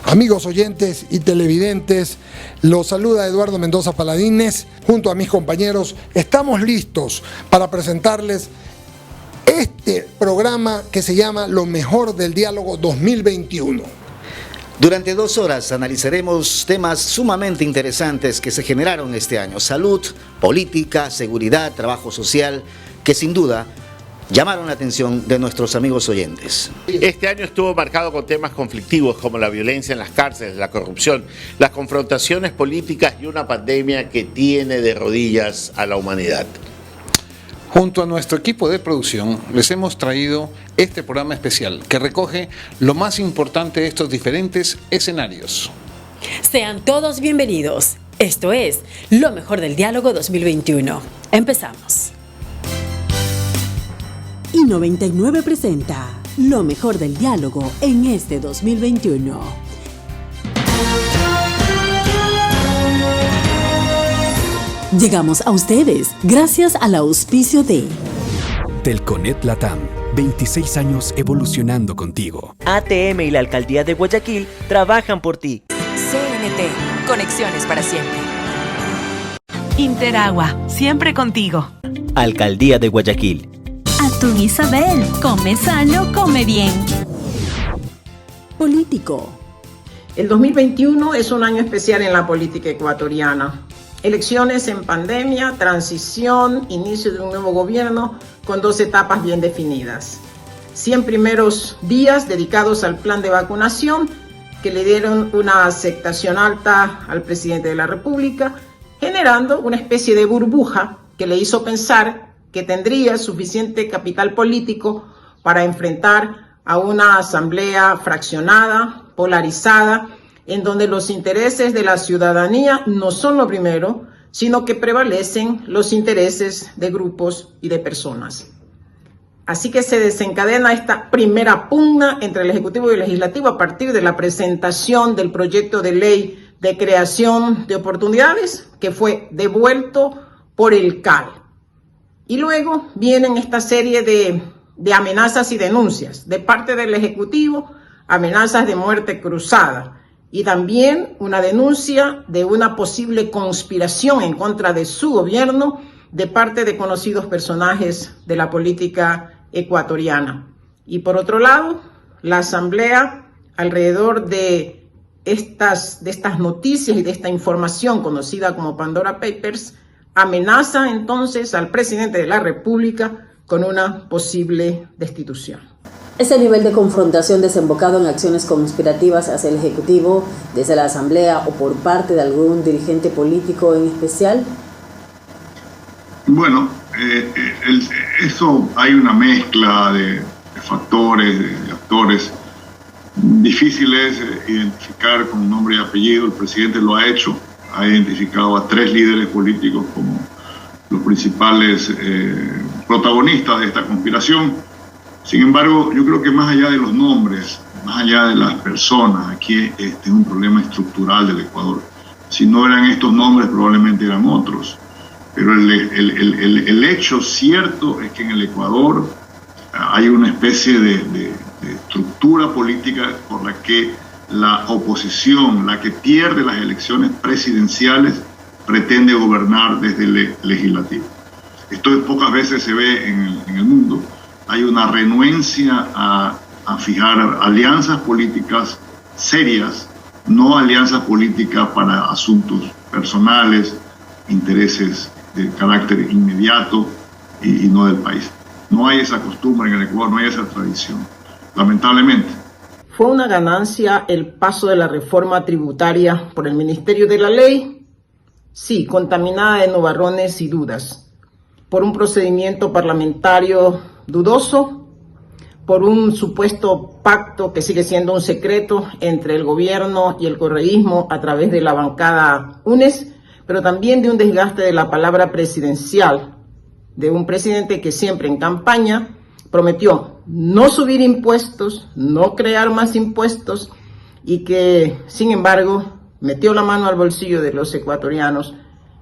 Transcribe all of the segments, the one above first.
Amigos oyentes y televidentes, los saluda Eduardo Mendoza Paladines. Junto a mis compañeros estamos listos para presentarles este programa que se llama Lo Mejor del Diálogo 2021. Durante 2 horas analizaremos temas sumamente interesantes que se generaron este año: salud, política, seguridad, trabajo social, que sin duda llamaron la atención de nuestros amigos oyentes. Este año estuvo marcado con temas conflictivos como la violencia en las cárceles, la corrupción, las confrontaciones políticas y una pandemia que tiene de rodillas a la humanidad. Junto a nuestro equipo de producción les hemos traído este programa especial que recoge lo más importante de estos diferentes escenarios. Sean todos bienvenidos. Esto es Lo Mejor del Diálogo 2021. Empezamos. I99 presenta Lo Mejor del Diálogo en este 2021. Llegamos a ustedes gracias al auspicio de Telconet Latam, 26 años evolucionando contigo. ATM y la Alcaldía de Guayaquil trabajan por ti. CNT, conexiones para siempre. Interagua, siempre contigo. Alcaldía de Guayaquil. Atún Isabel, come sano, come bien. Político. El 2021 es un año especial en la política ecuatoriana. Elecciones en pandemia, transición, inicio de un nuevo gobierno con 2 etapas bien definidas. 100 primeros días dedicados al plan de vacunación que le dieron una aceptación alta al presidente de la República, generando una especie de burbuja que le hizo pensar que tendría suficiente capital político para enfrentar a una asamblea fraccionada, polarizada, en donde los intereses de la ciudadanía no son lo primero, sino que prevalecen los intereses de grupos y de personas. Así que se desencadena esta primera pugna entre el Ejecutivo y el Legislativo a partir de la presentación del proyecto de ley de creación de oportunidades que fue devuelto por el CAL. Y luego vienen esta serie de amenazas y denuncias de parte del Ejecutivo, amenazas de muerte cruzada y también una denuncia de una posible conspiración en contra de su gobierno de parte de conocidos personajes de la política ecuatoriana. Y por otro lado, la Asamblea, alrededor de estas noticias y de esta información conocida como Pandora Papers, amenaza entonces al presidente de la República con una posible destitución. Ese nivel de confrontación desembocado en acciones conspirativas hacia el Ejecutivo, desde la Asamblea o por parte de algún dirigente político en especial. Bueno, eso hay una mezcla de factores, de actores difíciles identificar con nombre y apellido. El presidente lo ha hecho. Ha identificado a 3 líderes políticos como los principales protagonistas de esta conspiración. Sin embargo, yo creo que más allá de los nombres, más allá de las personas, aquí es un problema estructural del Ecuador. Si no eran estos nombres, probablemente eran otros. Pero el hecho cierto es que en el Ecuador hay una especie de estructura política por la que la oposición, la que pierde las elecciones presidenciales, pretende gobernar desde el legislativo. Esto pocas veces se ve en el mundo. Hay una renuencia a fijar alianzas políticas serias, no alianzas políticas para asuntos personales, intereses de carácter inmediato y no del país. No hay esa costumbre en el Ecuador, no hay esa tradición, lamentablemente. ¿Fue una ganancia el paso de la reforma tributaria por el Ministerio de la Ley? Sí, contaminada de nubarrones y dudas. Por un procedimiento parlamentario dudoso, por un supuesto pacto que sigue siendo un secreto entre el gobierno y el correísmo a través de la bancada UNES, pero también de un desgaste de la palabra presidencial, de un presidente que siempre en campaña prometió no subir impuestos, no crear más impuestos y que, sin embargo, metió la mano al bolsillo de los ecuatorianos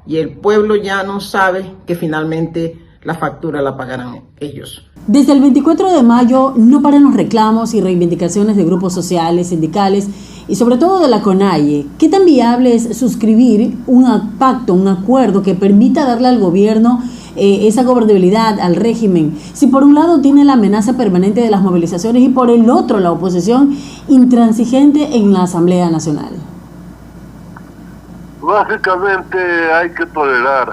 y el pueblo ya no sabe que finalmente la factura la pagarán ellos. Desde el 24 de mayo no paran los reclamos y reivindicaciones de grupos sociales, sindicales y sobre todo de la CONAIE. ¿Qué tan viable es suscribir un pacto, un acuerdo que permita darle al gobierno esa gobernabilidad al régimen, si por un lado tiene la amenaza permanente de las movilizaciones y por el otro la oposición intransigente en la Asamblea Nacional? Básicamente hay que tolerar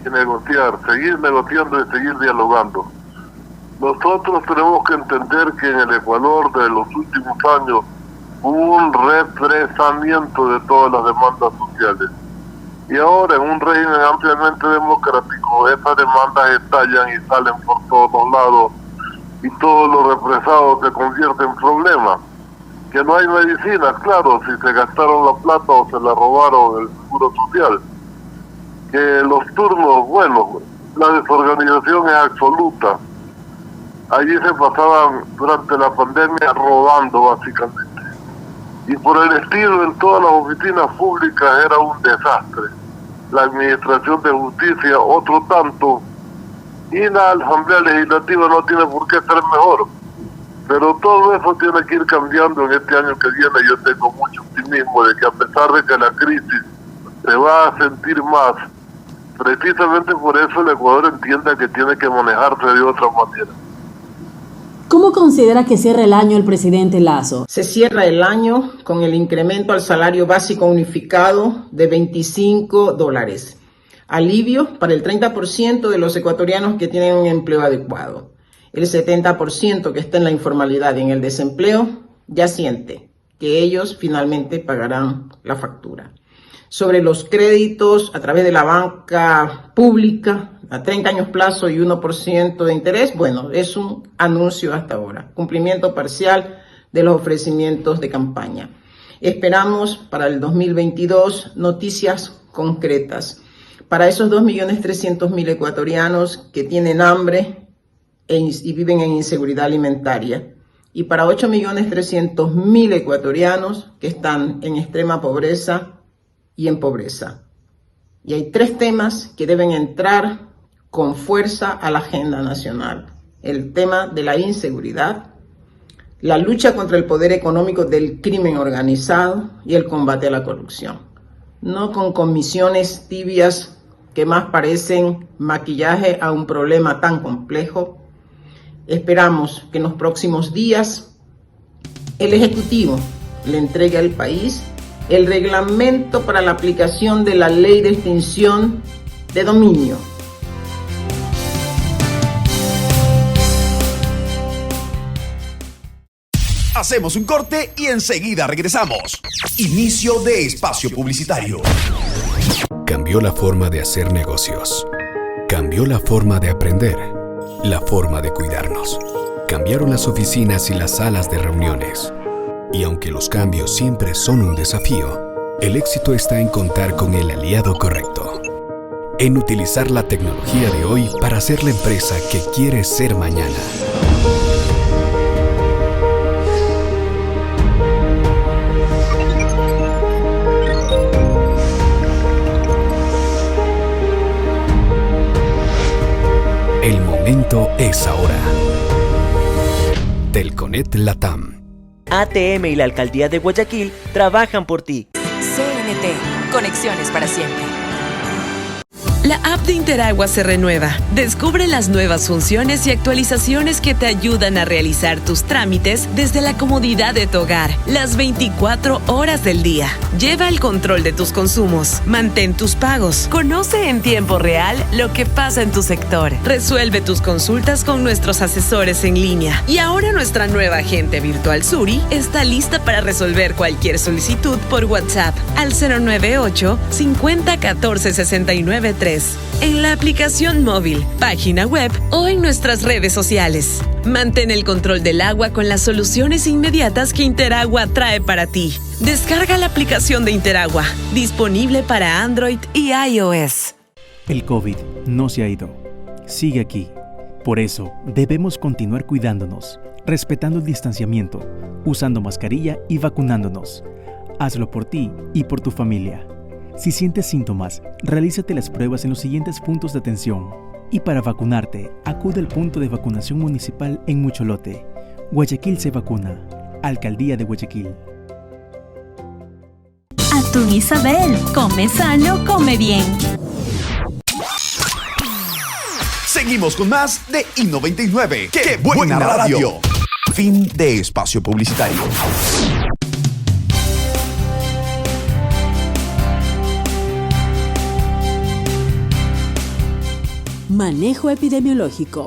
y negociar, seguir negociando y seguir dialogando. Nosotros tenemos que entender que en el Ecuador de los últimos años hubo un represamiento de todas las demandas sociales. Y ahora en un régimen ampliamente democrático, esas demandas estallan y salen por todos los lados y todo lo represado se convierte en problema. Que no hay medicinas, claro, si se gastaron la plata o se la robaron el seguro social. Que los turnos, bueno, la desorganización es absoluta. Allí se pasaban durante la pandemia robando básicamente. Y por el estilo en todas las oficinas públicas era un desastre. La administración de justicia, otro tanto. Y la Asamblea Legislativa no tiene por qué ser mejor. Pero todo eso tiene que ir cambiando en este año que viene. Yo tengo mucho optimismo de que a pesar de que la crisis se va a sentir más, precisamente por eso el Ecuador entiende que tiene que manejarse de otra manera. ¿Cómo considera que cierra el año el presidente Lasso? Se cierra el año con el incremento al salario básico unificado de $25. Alivio para el 30% de los ecuatorianos que tienen un empleo adecuado. El 70% que está en la informalidad y en el desempleo ya siente que ellos finalmente pagarán la factura. Sobre los créditos a través de la banca pública a 30 años plazo y 1% de interés, bueno, es un anuncio hasta ahora. Cumplimiento parcial de los ofrecimientos de campaña. Esperamos para el 2022 noticias concretas para esos 2.300.000 ecuatorianos que tienen hambre y viven en inseguridad alimentaria, y para 8.300.000 ecuatorianos que están en extrema pobreza y en pobreza. Y hay 3 temas que deben entrar con fuerza a la agenda nacional: el tema de la inseguridad, la lucha contra el poder económico del crimen organizado y el combate a la corrupción. No con comisiones tibias que más parecen maquillaje a un problema tan complejo. Esperamos que en los próximos días el Ejecutivo le entregue al país el reglamento para la aplicación de la ley de extinción de dominio. Hacemos un corte y enseguida regresamos. Inicio de espacio publicitario. Cambió la forma de hacer negocios. Cambió la forma de aprender. La forma de cuidarnos. Cambiaron las oficinas y las salas de reuniones. Y aunque los cambios siempre son un desafío, el éxito está en contar con el aliado correcto. En utilizar la tecnología de hoy para ser la empresa que quieres ser mañana. El momento es ahora. Telconet Latam. ATM y la Alcaldía de Guayaquil trabajan por ti. CNT, conexiones para siempre. La app de Interagua se renueva. Descubre las nuevas funciones y actualizaciones que te ayudan a realizar tus trámites desde la comodidad de tu hogar, las 24 horas del día. Lleva el control de tus consumos, mantén tus pagos, conoce en tiempo real lo que pasa en tu sector, resuelve tus consultas con nuestros asesores en línea. Y ahora nuestra nueva agente virtual Suri está lista para resolver cualquier solicitud por WhatsApp al 098 50 14 69 3. En la aplicación móvil, página web o en nuestras redes sociales. Mantén el control del agua con las soluciones inmediatas que Interagua trae para ti. Descarga la aplicación de Interagua, disponible para Android y iOS. El COVID no se ha ido, sigue aquí. Por eso, debemos continuar cuidándonos, respetando el distanciamiento, usando mascarilla y vacunándonos. Hazlo por ti y por tu familia. Si sientes síntomas, realízate las pruebas en los siguientes puntos de atención. Y para vacunarte, acude al punto de vacunación municipal en Mucholote. Guayaquil se vacuna. Alcaldía de Guayaquil. Atún Isabel. Come sano, come bien. Seguimos con más de I99. ¡Qué buena radio! Fin de espacio publicitario. Manejo epidemiológico.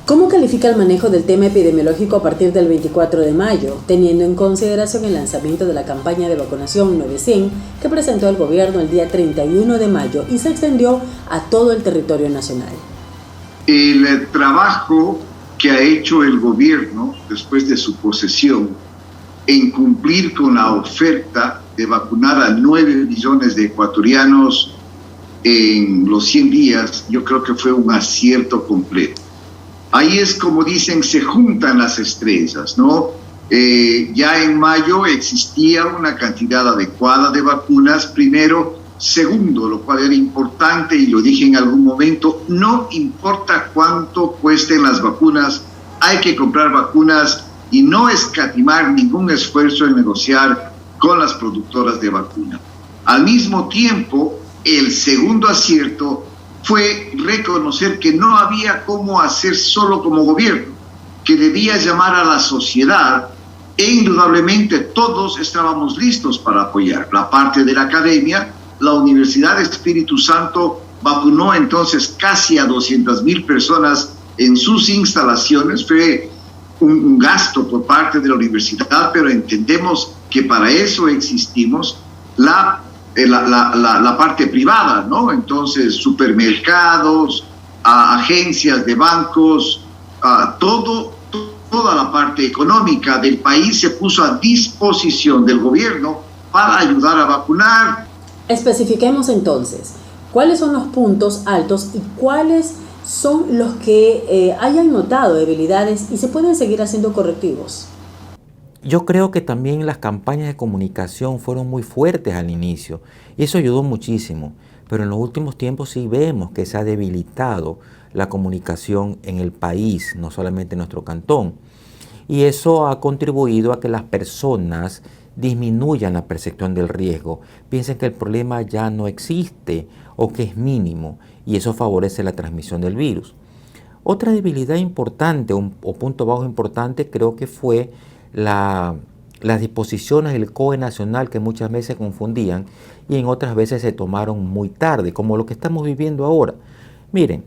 ¿Cómo califica el manejo del tema epidemiológico a partir del 24 de mayo, teniendo en consideración el lanzamiento de la campaña de vacunación 900 que presentó el gobierno el día 31 de mayo y se extendió a todo el territorio nacional? El trabajo que ha hecho el gobierno después de su posesión en cumplir con la oferta de vacunar a 9 millones de ecuatorianos en los 100 días, yo creo que fue un acierto completo. Ahí es como dicen, se juntan las estrellas, ¿no? Ya en mayo existía una cantidad adecuada de vacunas, primero. Segundo, lo cual era importante y lo dije en algún momento, no importa cuánto cuesten las vacunas, hay que comprar vacunas y no escatimar ningún esfuerzo en negociar con las productoras de vacuna. Al mismo tiempo, el segundo acierto fue reconocer que no había cómo hacer solo como gobierno, que debía llamar a la sociedad e indudablemente todos estábamos listos para apoyar. La parte de la academia, la Universidad de Espíritu Santo vacunó entonces casi a 200,000 personas en sus instalaciones. Fue un gasto por parte de la universidad, pero entendemos que para eso existimos. La parte privada, ¿no? Entonces, supermercados, agencias de bancos, toda la parte económica del país se puso a disposición del gobierno para ayudar a vacunar. Especifiquemos entonces, ¿cuáles son los puntos altos y cuáles son los que hayan notado debilidades y se pueden seguir haciendo correctivos? Yo creo que también las campañas de comunicación fueron muy fuertes al inicio y eso ayudó muchísimo, pero en los últimos tiempos sí vemos que se ha debilitado la comunicación en el país, no solamente en nuestro cantón, y eso ha contribuido a que las personas disminuyan la percepción del riesgo, piensen que el problema ya no existe o que es mínimo y eso favorece la transmisión del virus. Otra debilidad importante o punto bajo importante creo que fue las disposiciones del COE nacional que muchas veces confundían y en otras veces se tomaron muy tarde, como lo que estamos viviendo ahora. Miren,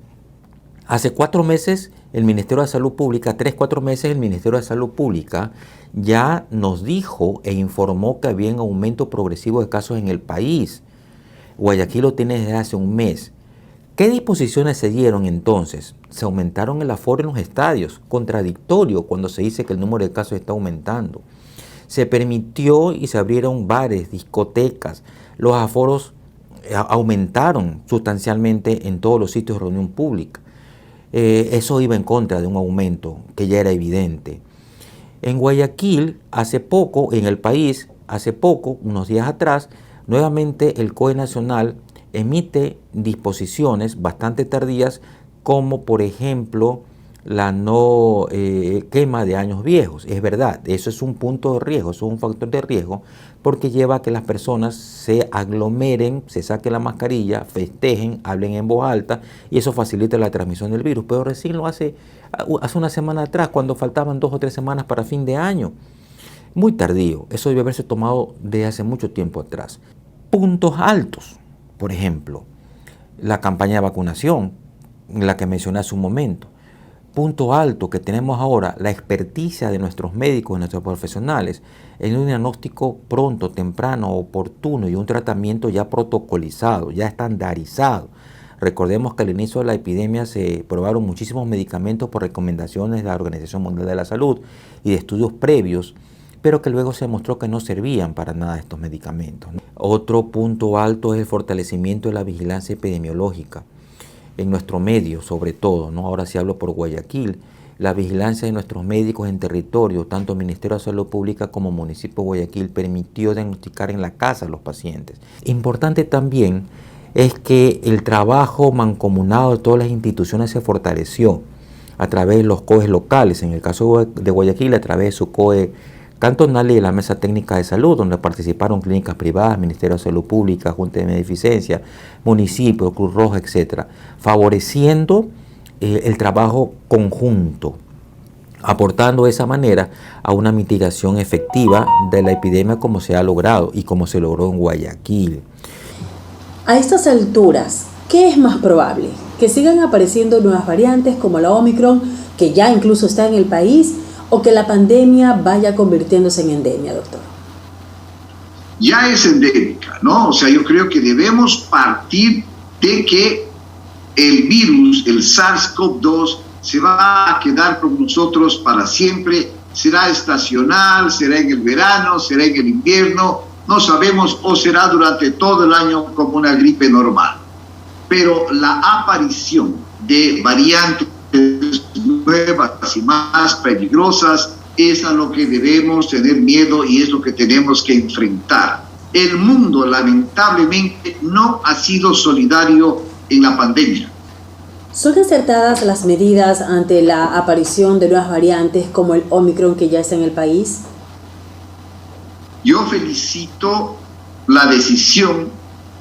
hace 4 meses el Ministerio de Salud Pública, 3-4 meses el Ministerio de Salud Pública ya nos dijo e informó que había un aumento progresivo de casos en el país. Guayaquil lo tiene desde hace un mes. ¿Qué disposiciones se dieron entonces? Se aumentaron el aforo en los estadios, contradictorio cuando se dice que el número de casos está aumentando. Se permitió y se abrieron bares, discotecas, los aforos aumentaron sustancialmente en todos los sitios de reunión pública. Eso iba en contra de un aumento que ya era evidente. En Guayaquil, hace poco, en el país, hace poco, unos días atrás, nuevamente el COE nacional emite disposiciones bastante tardías, como por ejemplo la no quema de años viejos. Es verdad, eso es un punto de riesgo, eso es un factor de riesgo, porque lleva a que las personas se aglomeren, se saquen la mascarilla, festejen, hablen en voz alta, y eso facilita la transmisión del virus. Pero recién lo hace una semana atrás, cuando faltaban 2 o 3 semanas para fin de año. Muy tardío, eso debe haberse tomado desde hace mucho tiempo atrás. Puntos altos, por ejemplo, la campaña de vacunación, la que mencioné hace un momento. Punto alto que tenemos ahora, la experticia de nuestros médicos, de nuestros profesionales, en un diagnóstico pronto, temprano, oportuno y un tratamiento ya protocolizado, ya estandarizado. Recordemos que al inicio de la epidemia se probaron muchísimos medicamentos por recomendaciones de la Organización Mundial de la Salud y de estudios previos, pero que luego se demostró que no servían para nada estos medicamentos. Otro punto alto es el fortalecimiento de la vigilancia epidemiológica. En nuestro medio, sobre todo, ¿no? Ahora sí hablo por Guayaquil, la vigilancia de nuestros médicos en territorio, tanto Ministerio de Salud Pública como Municipio de Guayaquil, permitió diagnosticar en la casa a los pacientes. Importante también es que el trabajo mancomunado de todas las instituciones se fortaleció a través de los COEs locales, en el caso de Guayaquil a través de su COE cantonales y la Mesa Técnica de Salud, donde participaron clínicas privadas, Ministerio de Salud Pública, Junta de Beneficencia, municipio, Cruz Roja, etcétera, favoreciendo el trabajo conjunto, aportando de esa manera a una mitigación efectiva de la epidemia como se ha logrado y como se logró en Guayaquil. A estas alturas, ¿qué es más probable? ¿Que sigan apareciendo nuevas variantes como la Omicron, que ya incluso está en el país, o que la pandemia vaya convirtiéndose en endemia, doctor? Ya es endémica, ¿no? O sea, yo creo que debemos partir de que el virus, el SARS-CoV-2, se va a quedar con nosotros para siempre. Será estacional, será en el verano, será en el invierno, no sabemos, o será durante todo el año como una gripe normal. Pero la aparición de variantes nuevas y más peligrosas es a lo que debemos tener miedo y es lo que tenemos que enfrentar. El mundo, lamentablemente, no ha sido solidario en la pandemia. ¿Son acertadas las medidas ante la aparición de nuevas variantes como el Omicron que ya está en el país? Yo felicito la decisión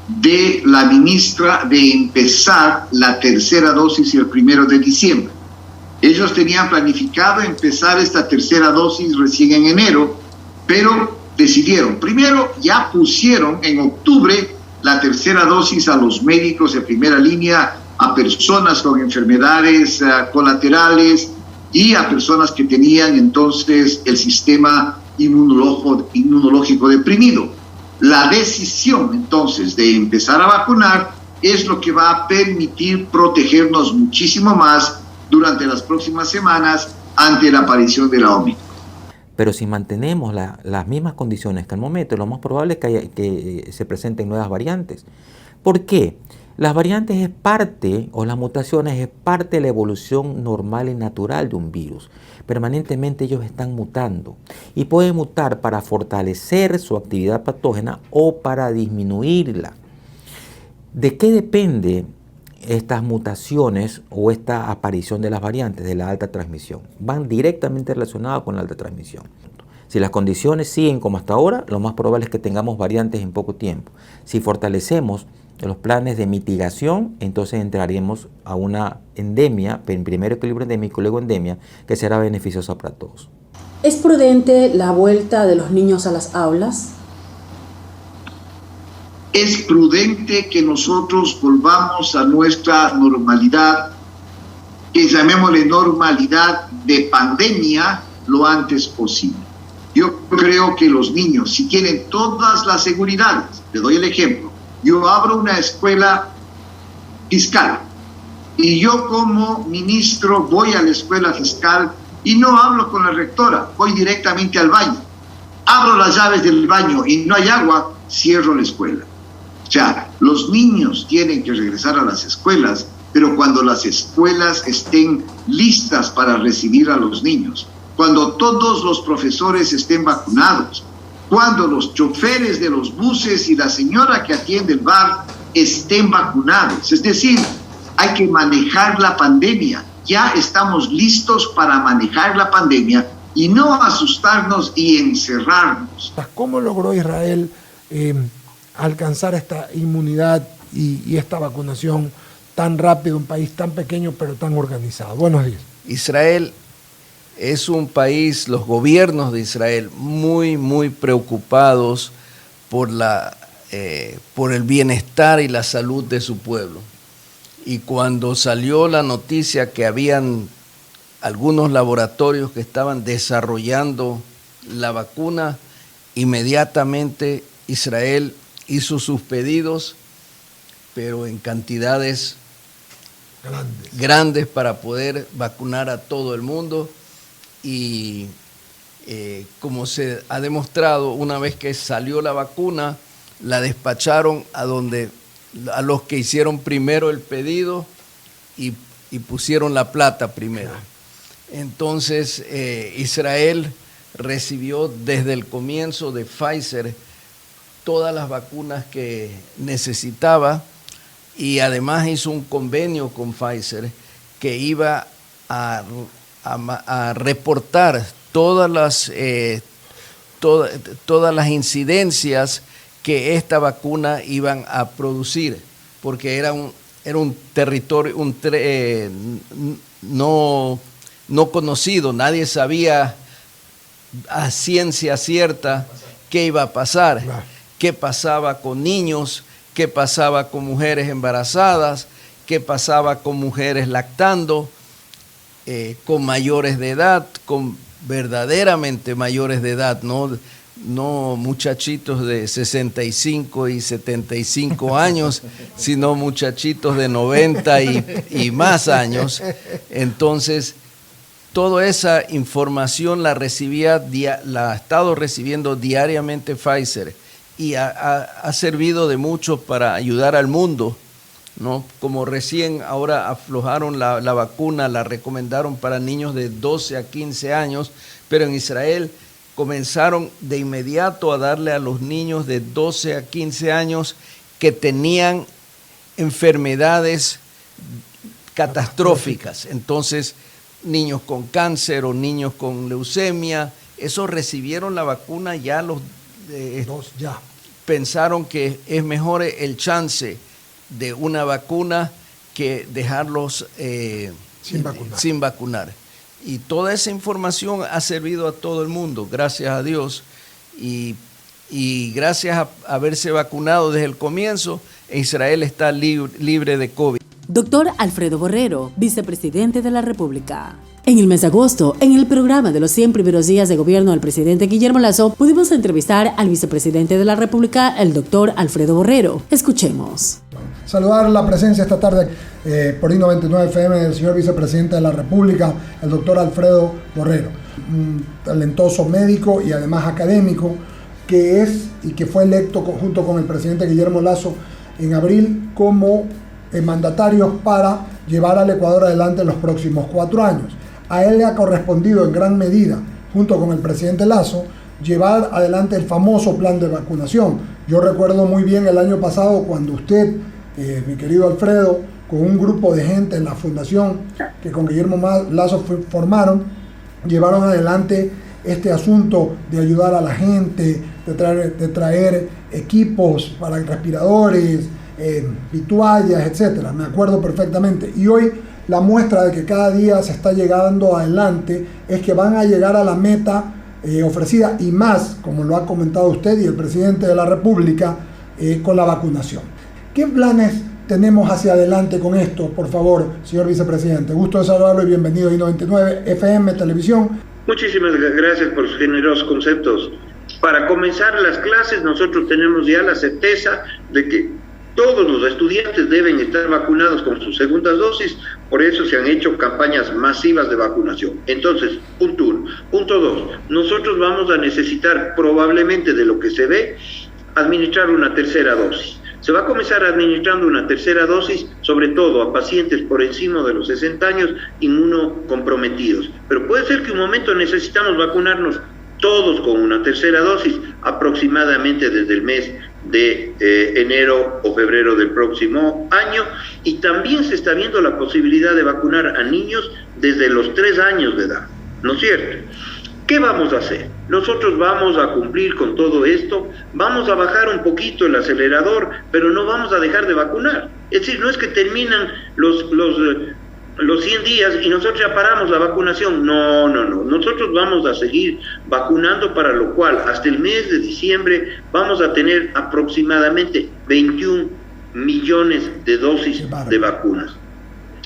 de la ministra de empezar la tercera dosis el 1 de diciembre. Ellos tenían planificado empezar esta tercera dosis recién en enero, pero decidieron. Primero, ya pusieron en octubre la tercera dosis a los médicos de primera línea, a personas con enfermedades colaterales y a personas que tenían entonces el sistema inmunológico deprimido. La decisión entonces de empezar a vacunar es lo que va a permitir protegernos muchísimo más durante las próximas semanas ante la aparición de la Omicron. Pero si mantenemos las mismas condiciones que al momento, lo más probable es que se presenten nuevas variantes. ¿Por qué? Las variantes es parte, o las mutaciones es parte de la evolución normal y natural de un virus. Permanentemente ellos están mutando y pueden mutar para fortalecer su actividad patógena o para disminuirla. ¿De qué depende estas mutaciones o esta aparición de las variantes? De la alta transmisión. Van directamente relacionadas con la alta transmisión. Si las condiciones siguen como hasta ahora, lo más probable es que tengamos variantes en poco tiempo. Si fortalecemos los planes de mitigación, entonces entraremos a una endemia, primero equilibrio endémico, luego endemia, que será beneficiosa para todos. ¿Es prudente la vuelta de los niños a las aulas? Es prudente que nosotros volvamos a nuestra normalidad, que llamémosle normalidad de pandemia, lo antes posible. Yo creo que los niños, si tienen todas las seguridades, le doy el ejemplo, yo abro una escuela fiscal y yo como ministro voy a la escuela fiscal y no hablo con la rectora, voy directamente al baño. Abro las llaves del baño y no hay agua, cierro la escuela. O sea, los niños tienen que regresar a las escuelas, pero cuando las escuelas estén listas para recibir a los niños, cuando todos los profesores estén vacunados, cuando los choferes de los buses y la señora que atiende el bar estén vacunados. Es decir, hay que manejar la pandemia. Ya estamos listos para manejar la pandemia y no asustarnos y encerrarnos. ¿Cómo logró Israel alcanzar esta inmunidad y esta vacunación tan rápido, un país tan pequeño pero tan organizado? Buenos días. Israel es un país, los gobiernos de Israel, muy preocupados por el bienestar y la salud de su pueblo. Y cuando salió la noticia que habían algunos laboratorios que estaban desarrollando la vacuna, inmediatamente Israel hizo sus pedidos, pero en cantidades grandes para poder vacunar a todo el mundo. Y como se ha demostrado, una vez que salió la vacuna, la despacharon a los que hicieron primero el pedido y pusieron la plata primero. Entonces Israel recibió desde el comienzo de Pfizer todas las vacunas que necesitaba y además hizo un convenio con Pfizer que iba a reportar todas todas las incidencias que esta vacuna iban a producir, porque era un territorio no conocido, nadie sabía a ciencia cierta qué iba a pasar, qué pasaba con niños, qué pasaba con mujeres embarazadas, qué pasaba con mujeres lactando, con mayores de edad, con verdaderamente mayores de edad, no muchachitos de 65 y 75 años, sino muchachitos de 90 y más años. Entonces, toda esa información la ha estado recibiendo diariamente Pfizer y ha servido de mucho para ayudar al mundo, ¿no? Como recién ahora aflojaron la vacuna, la recomendaron para niños de 12 a 15 años, pero en Israel comenzaron de inmediato a darle a los niños de 12 a 15 años que tenían enfermedades catastróficas. Entonces, niños con cáncer o niños con leucemia, esos recibieron la vacuna ya pensaron que es mejor el chance de una vacuna que dejarlos sin vacunar. Y toda esa información ha servido a todo el mundo, gracias a Dios. Y gracias a haberse vacunado desde el comienzo, Israel está libre de COVID. Doctor Alfredo Borrero, vicepresidente de la República. En el mes de agosto, en el programa de los 100 primeros días de gobierno del presidente Guillermo Lasso, pudimos entrevistar al vicepresidente de la República, el doctor Alfredo Borrero. Escuchemos. Saludar la presencia esta tarde por I99 FM del señor vicepresidente de la República, el doctor Alfredo Borrero, un talentoso médico y además académico que es y que fue electo junto con el presidente Guillermo Lasso en abril como mandatarios para llevar al Ecuador adelante en los próximos 4 años. A él le ha correspondido en gran medida, junto con el presidente Lasso, llevar adelante el famoso plan de vacunación. Yo recuerdo muy bien el año pasado cuando usted, mi querido Alfredo, con un grupo de gente en la fundación que con Guillermo Lasso formaron, llevaron adelante este asunto de ayudar a la gente, de traer equipos para respiradores, toallas, etcétera. Me acuerdo perfectamente. Y hoy la muestra de que cada día se está llegando adelante es que van a llegar a la meta ofrecida y más, como lo ha comentado usted y el presidente de la República, con la vacunación. ¿Qué planes tenemos hacia adelante con esto, por favor, señor vicepresidente? Gusto de saludarlo y bienvenido a I99 FM Televisión. Muchísimas gracias por sus generosos conceptos. Para comenzar las clases, nosotros tenemos ya la certeza de que todos los estudiantes deben estar vacunados con sus segundas dosis, por eso se han hecho campañas masivas de vacunación. Entonces, punto 1. Punto 2, nosotros vamos a necesitar probablemente de lo que se ve, administrar una tercera dosis. Se va a comenzar administrando una tercera dosis, sobre todo a pacientes por encima de los 60 años inmunocomprometidos. Pero puede ser que un momento necesitamos vacunarnos todos con una tercera dosis, aproximadamente desde el mes de enero o febrero del próximo año, y también se está viendo la posibilidad de vacunar a niños desde los 3 años de edad, ¿no es cierto? ¿Qué vamos a hacer? Nosotros vamos a cumplir con todo esto, vamos a bajar un poquito el acelerador, pero no vamos a dejar de vacunar. Es decir, no es que terminan los 100 días y nosotros ya paramos la vacunación. No. Nosotros vamos a seguir vacunando, para lo cual hasta el mes de diciembre vamos a tener aproximadamente 21 millones de dosis de vacunas,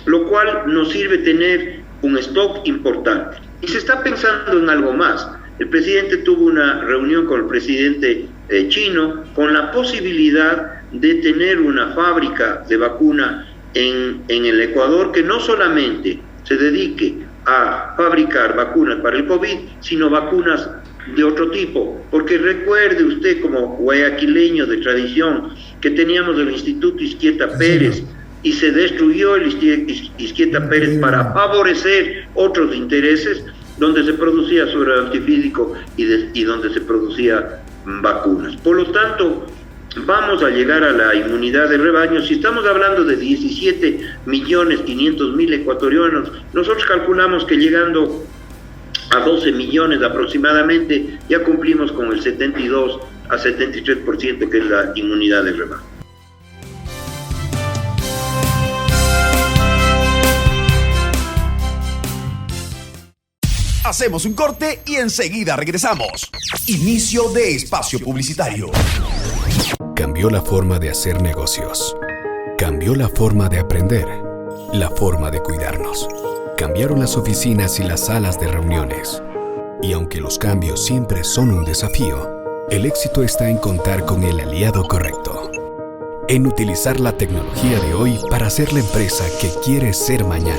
lo cual nos sirve tener un stock importante. Y se está pensando en algo más. El presidente tuvo una reunión con el presidente chino con la posibilidad de tener una fábrica de vacuna en el Ecuador que no solamente se dedique a fabricar vacunas para el COVID, sino vacunas de otro tipo. Porque recuerde usted, como guayaquileño de tradición, que teníamos el Instituto Izquieta Pérez y se destruyó el Izquieta Pérez para favorecer otros intereses, donde se producía suero antifídico y donde se producía vacunas. Por lo tanto, vamos a llegar a la inmunidad de rebaño. Si estamos hablando de 17.500.000 ecuatorianos, nosotros calculamos que llegando a 12 millones aproximadamente, ya cumplimos con el 72 a 73% que es la inmunidad de rebaño. Hacemos un corte y enseguida regresamos. Inicio de espacio publicitario. Cambió la forma de hacer negocios. Cambió la forma de aprender. La forma de cuidarnos. Cambiaron las oficinas y las salas de reuniones. Y aunque los cambios siempre son un desafío, el éxito está en contar con el aliado correcto. En utilizar la tecnología de hoy para ser la empresa que quiere ser mañana.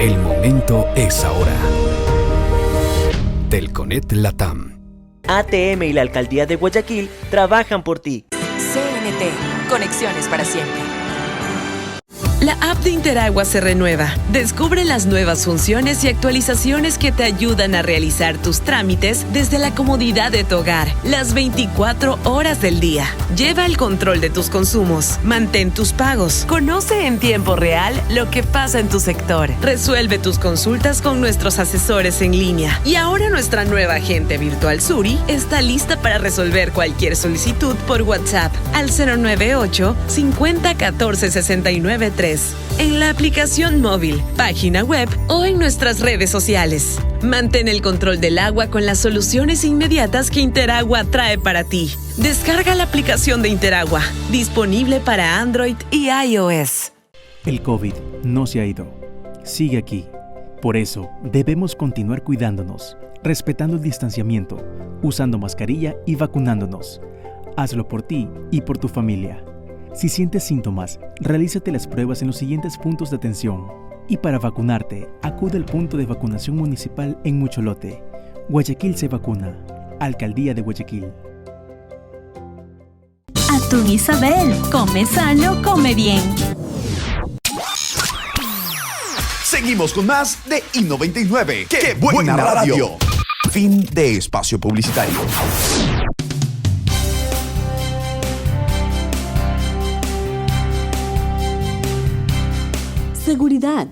El momento es ahora. Telconet Latam. ATM y la Alcaldía de Guayaquil trabajan por ti. CNT, conexiones para siempre. La app de Interagua se renueva. Descubre las nuevas funciones y actualizaciones que te ayudan a realizar tus trámites desde la comodidad de tu hogar, las 24 horas del día. Lleva el control de tus consumos, mantén tus pagos, conoce en tiempo real lo que pasa en tu sector, resuelve tus consultas con nuestros asesores en línea. Y ahora nuestra nueva agente virtual Suri está lista para resolver cualquier solicitud por WhatsApp al 098 50 14 69 3. En la aplicación móvil, página web o en nuestras redes sociales. Mantén el control del agua con las soluciones inmediatas que Interagua trae para ti. Descarga la aplicación de Interagua, disponible para Android y iOS. El COVID no se ha ido. Sigue aquí. Por eso, debemos continuar cuidándonos, respetando el distanciamiento, usando mascarilla y vacunándonos. Hazlo por ti y por tu familia. Si sientes síntomas, realízate las pruebas en los siguientes puntos de atención. Y para vacunarte, acude al punto de vacunación municipal en Mucholote. Guayaquil se vacuna. Alcaldía de Guayaquil. Atún Isabel, come sano, come bien. Seguimos con más de I99. ¡Qué buena radio! Fin de espacio publicitario. Seguridad.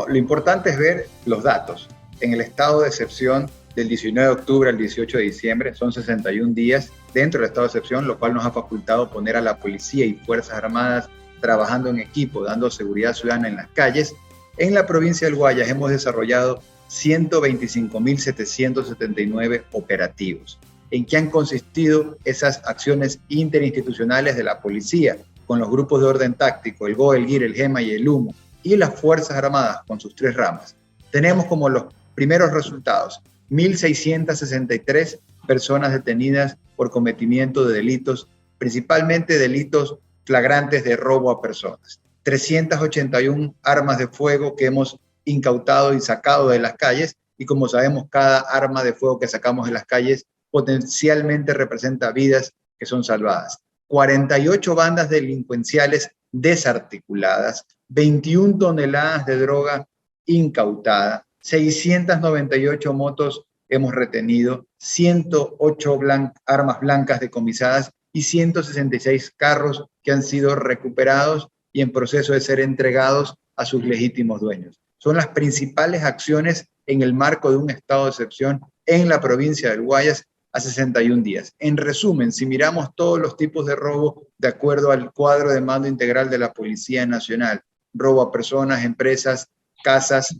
Lo importante es ver los datos. En el estado de excepción del 19 de octubre al 18 de diciembre son 61 días dentro del estado de excepción, lo cual nos ha facultado poner a la policía y Fuerzas Armadas trabajando en equipo, dando seguridad ciudadana en las calles. En la provincia del Guayas hemos desarrollado 125.779 operativos. ¿En qué han consistido esas acciones interinstitucionales de la policía con los grupos de orden táctico, el GO, el GIR, el GEMA y el HUMO, y las Fuerzas Armadas con sus 3 ramas? Tenemos como los primeros resultados 1.663 personas detenidas por cometimiento de delitos, principalmente delitos flagrantes de robo a personas. 381 armas de fuego que hemos incautado y sacado de las calles, y como sabemos, cada arma de fuego que sacamos de las calles potencialmente representa vidas que son salvadas. 48 bandas delincuenciales desarticuladas, 21 toneladas de droga incautada, 698 motos hemos retenido, 108 armas blancas decomisadas y 166 carros que han sido recuperados y en proceso de ser entregados a sus legítimos dueños. Son las principales acciones en el marco de un estado de excepción en la provincia del Guayas a 61 días. En resumen, si miramos todos los tipos de robo de acuerdo al cuadro de mando integral de la Policía Nacional, robo a personas, empresas, casas,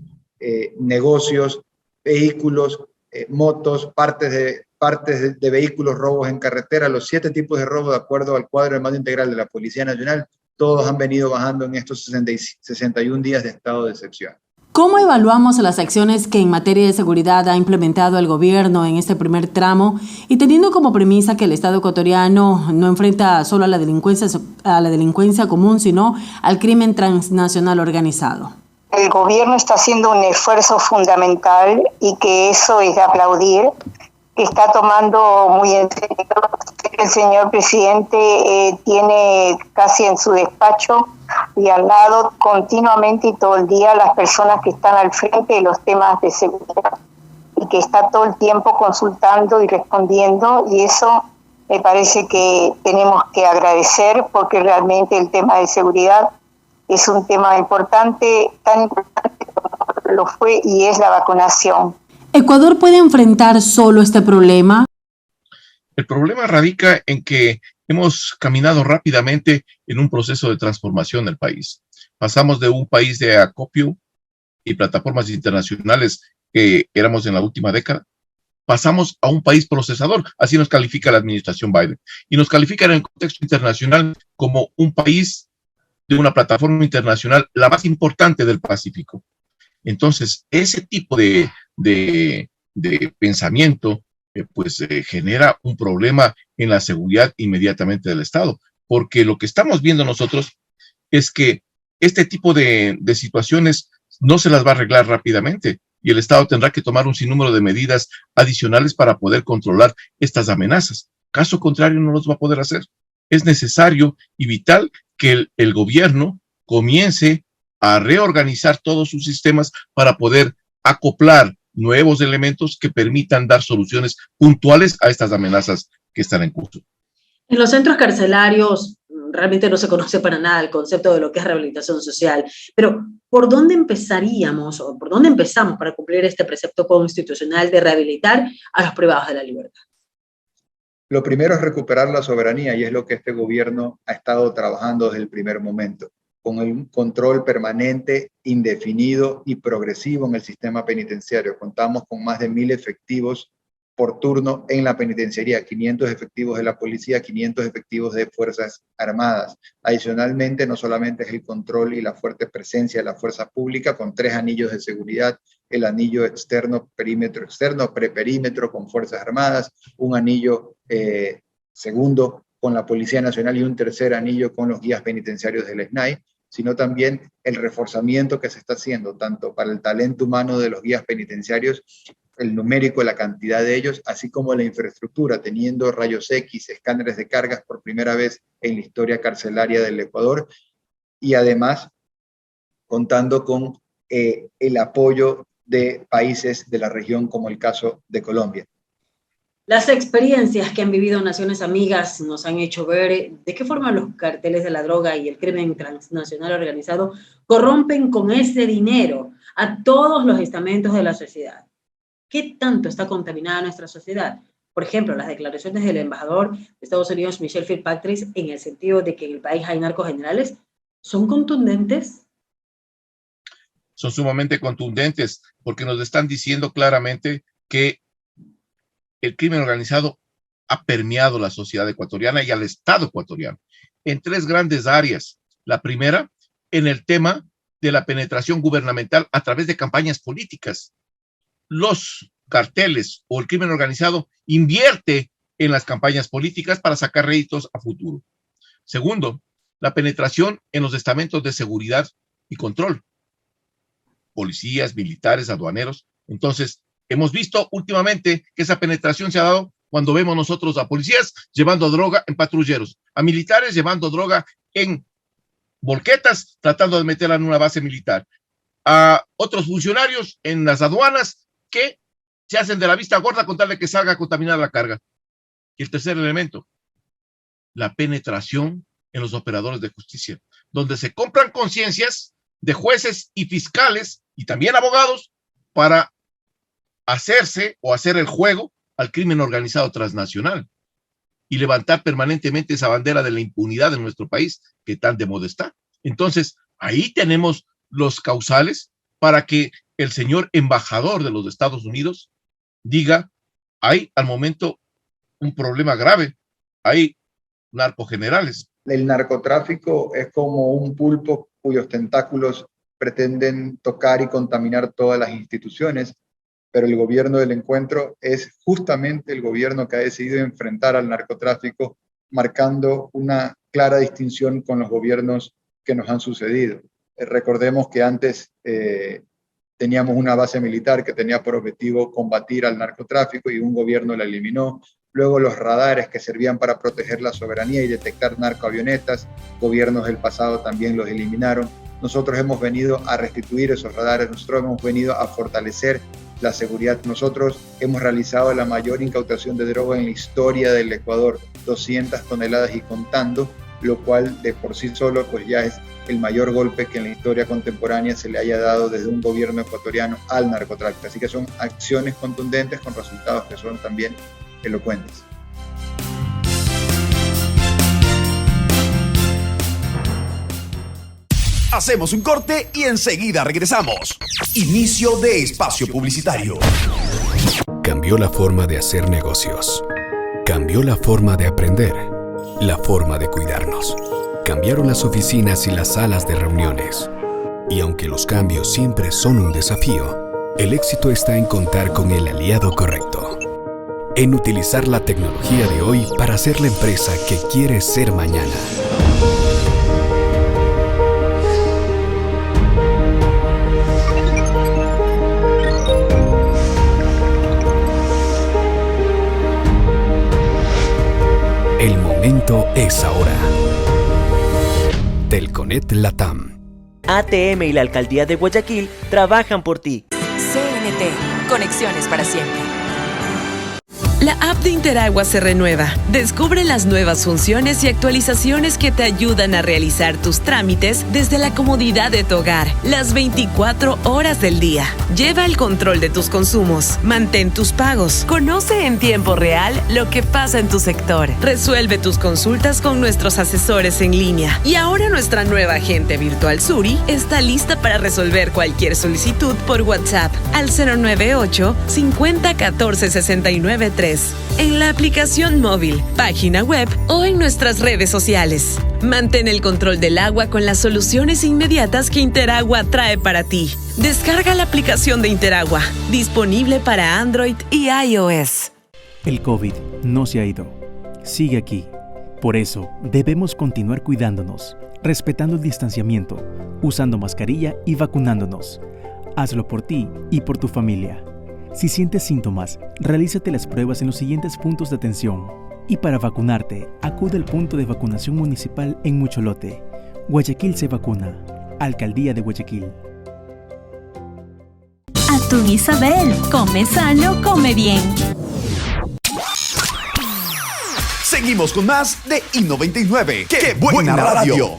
negocios, vehículos, motos, partes de vehículos, robos en carretera, los 7 tipos de robo de acuerdo al cuadro de mando integral de la Policía Nacional, todos han venido bajando en estos 61 días de estado de excepción. ¿Cómo evaluamos las acciones que en materia de seguridad ha implementado el gobierno en este primer tramo y teniendo como premisa que el Estado ecuatoriano no enfrenta solo a la delincuencia común, sino al crimen transnacional organizado? El gobierno está haciendo un esfuerzo fundamental y que eso es de aplaudir, que está tomando muy en serio. El señor presidente tiene casi en su despacho y al lado continuamente y todo el día las personas que están al frente de los temas de seguridad. y que está todo el tiempo consultando y respondiendo, y eso me parece que tenemos que agradecer, porque realmente el tema de seguridad es un tema importante, tan importante como lo fue y es la vacunación. ¿Ecuador puede enfrentar solo este problema? El problema radica en que hemos caminado rápidamente en un proceso de transformación del país. Pasamos de un país de acopio y plataformas internacionales que éramos en la última década, pasamos a un país procesador, así nos califica la administración Biden, y nos califica en el contexto internacional como un país de una plataforma internacional, la más importante del Pacífico. Entonces, ese tipo de pensamiento genera un problema en la seguridad inmediatamente del Estado, porque lo que estamos viendo nosotros es que este tipo de situaciones no se las va a arreglar rápidamente, y el Estado tendrá que tomar un sinnúmero de medidas adicionales para poder controlar estas amenazas. Caso contrario, no los va a poder hacer. Es necesario y vital que el gobierno comience a reorganizar todos sus sistemas para poder acoplar nuevos elementos que permitan dar soluciones puntuales a estas amenazas que están en curso. En los centros carcelarios realmente no se conoce para nada el concepto de lo que es rehabilitación social, pero ¿por dónde empezaríamos o por dónde empezamos para cumplir este precepto constitucional de rehabilitar a los privados de la libertad? Lo primero es recuperar la soberanía, y es lo que este gobierno ha estado trabajando desde el primer momento, con el control permanente, indefinido y progresivo en el sistema penitenciario. Contamos con más de 1.000 efectivos por turno en la penitenciaría, 500 efectivos de la policía, 500 efectivos de Fuerzas Armadas. Adicionalmente, no solamente es el control y la fuerte presencia de la fuerza pública con 3 anillos de seguridad, el anillo externo, perímetro externo, preperímetro con Fuerzas Armadas, un anillo segundo con la Policía Nacional y un tercer anillo con los guías penitenciarios del SNAI, sino también el reforzamiento que se está haciendo, tanto para el talento humano de los guías penitenciarios, el numérico, la cantidad de ellos, así como la infraestructura, teniendo rayos X, escáneres de cargas por primera vez en la historia carcelaria del Ecuador, y además contando con el apoyo de países de la región, como el caso de Colombia. Las experiencias que han vivido naciones amigas nos han hecho ver de qué forma los carteles de la droga y el crimen transnacional organizado corrompen con ese dinero a todos los estamentos de la sociedad. ¿Qué tanto está contaminada nuestra sociedad? Por ejemplo, las declaraciones del embajador de Estados Unidos, Michelle Fitzpatrick, en el sentido de que en el país hay narcogenerales, ¿son contundentes? Son sumamente contundentes, porque nos están diciendo claramente que el crimen organizado ha permeado la sociedad ecuatoriana y al Estado ecuatoriano en 3 grandes áreas. La primera, en el tema de la penetración gubernamental a través de campañas políticas. Los carteles o el crimen organizado invierte en las campañas políticas para sacar réditos a futuro. Segundo, la penetración en los estamentos de seguridad y control. Policías, militares, aduaneros. Entonces, hemos visto últimamente que esa penetración se ha dado cuando vemos nosotros a policías llevando droga en patrulleros, a militares llevando droga en volquetas tratando de meterla en una base militar, a otros funcionarios en las aduanas que se hacen de la vista gorda con tal de que salga a contaminar la carga. Y el tercer elemento, la penetración en los operadores de justicia, donde se compran conciencias de jueces y fiscales y también abogados para hacerse o hacer el juego al crimen organizado transnacional y levantar permanentemente esa bandera de la impunidad en nuestro país que tan de moda está. Entonces, ahí tenemos los causales para que el señor embajador de los Estados Unidos diga, hay al momento un problema grave, hay narcogenerales. El narcotráfico es como un pulpo cuyos tentáculos pretenden tocar y contaminar todas las instituciones, pero el gobierno del encuentro es justamente el gobierno que ha decidido enfrentar al narcotráfico, marcando una clara distinción con los gobiernos que nos han sucedido. Recordemos que antes teníamos una base militar que tenía por objetivo combatir al narcotráfico y un gobierno la eliminó. Luego los radares que servían para proteger la soberanía y detectar narcoavionetas, gobiernos del pasado también los eliminaron. Nosotros hemos venido a restituir esos radares, nosotros hemos venido a fortalecer la seguridad. Nosotros hemos realizado la mayor incautación de droga en la historia del Ecuador, 200 toneladas y contando, lo cual de por sí solo pues ya es el mayor golpe que en la historia contemporánea se le haya dado desde un gobierno ecuatoriano al narcotráfico. Así que son acciones contundentes con resultados que son también elocuentes. Hacemos un corte y enseguida regresamos. Inicio de espacio publicitario. Cambió la forma de hacer negocios. Cambió la forma de aprender. La forma de cuidarnos. Cambiaron las oficinas y las salas de reuniones. Y aunque los cambios siempre son un desafío, el éxito está en contar con el aliado correcto. En utilizar la tecnología de hoy para ser la empresa que quieres ser mañana. El momento es ahora. Telconet Latam. ATM y la Alcaldía de Guayaquil trabajan por ti. CNT, conexiones para siempre. La app de Interagua se renueva. Descubre las nuevas funciones y actualizaciones que te ayudan a realizar tus trámites desde la comodidad de tu hogar, las 24 horas del día. Lleva el control de tus consumos, mantén tus pagos, conoce en tiempo real lo que pasa en tu sector, resuelve tus consultas con nuestros asesores en línea. Y ahora nuestra nueva agente virtual Suri está lista para resolver cualquier solicitud por WhatsApp al 098 50 14 69 3. En la aplicación móvil, página web o en nuestras redes sociales. Mantén el control del agua con las soluciones inmediatas que Interagua trae para ti. Descarga la aplicación de Interagua, disponible para Android y iOS. El COVID no se ha ido. Sigue aquí. Por eso, debemos continuar cuidándonos, respetando el distanciamiento, usando mascarilla y vacunándonos. Hazlo por ti y por tu familia. Si sientes síntomas, realízate las pruebas en los siguientes puntos de atención. Y para vacunarte, acude al punto de vacunación municipal en Mucholote. Guayaquil se vacuna. Alcaldía de Guayaquil. Atún Isabel, come sano, come bien. Seguimos con más de I99. ¡Qué buena radio!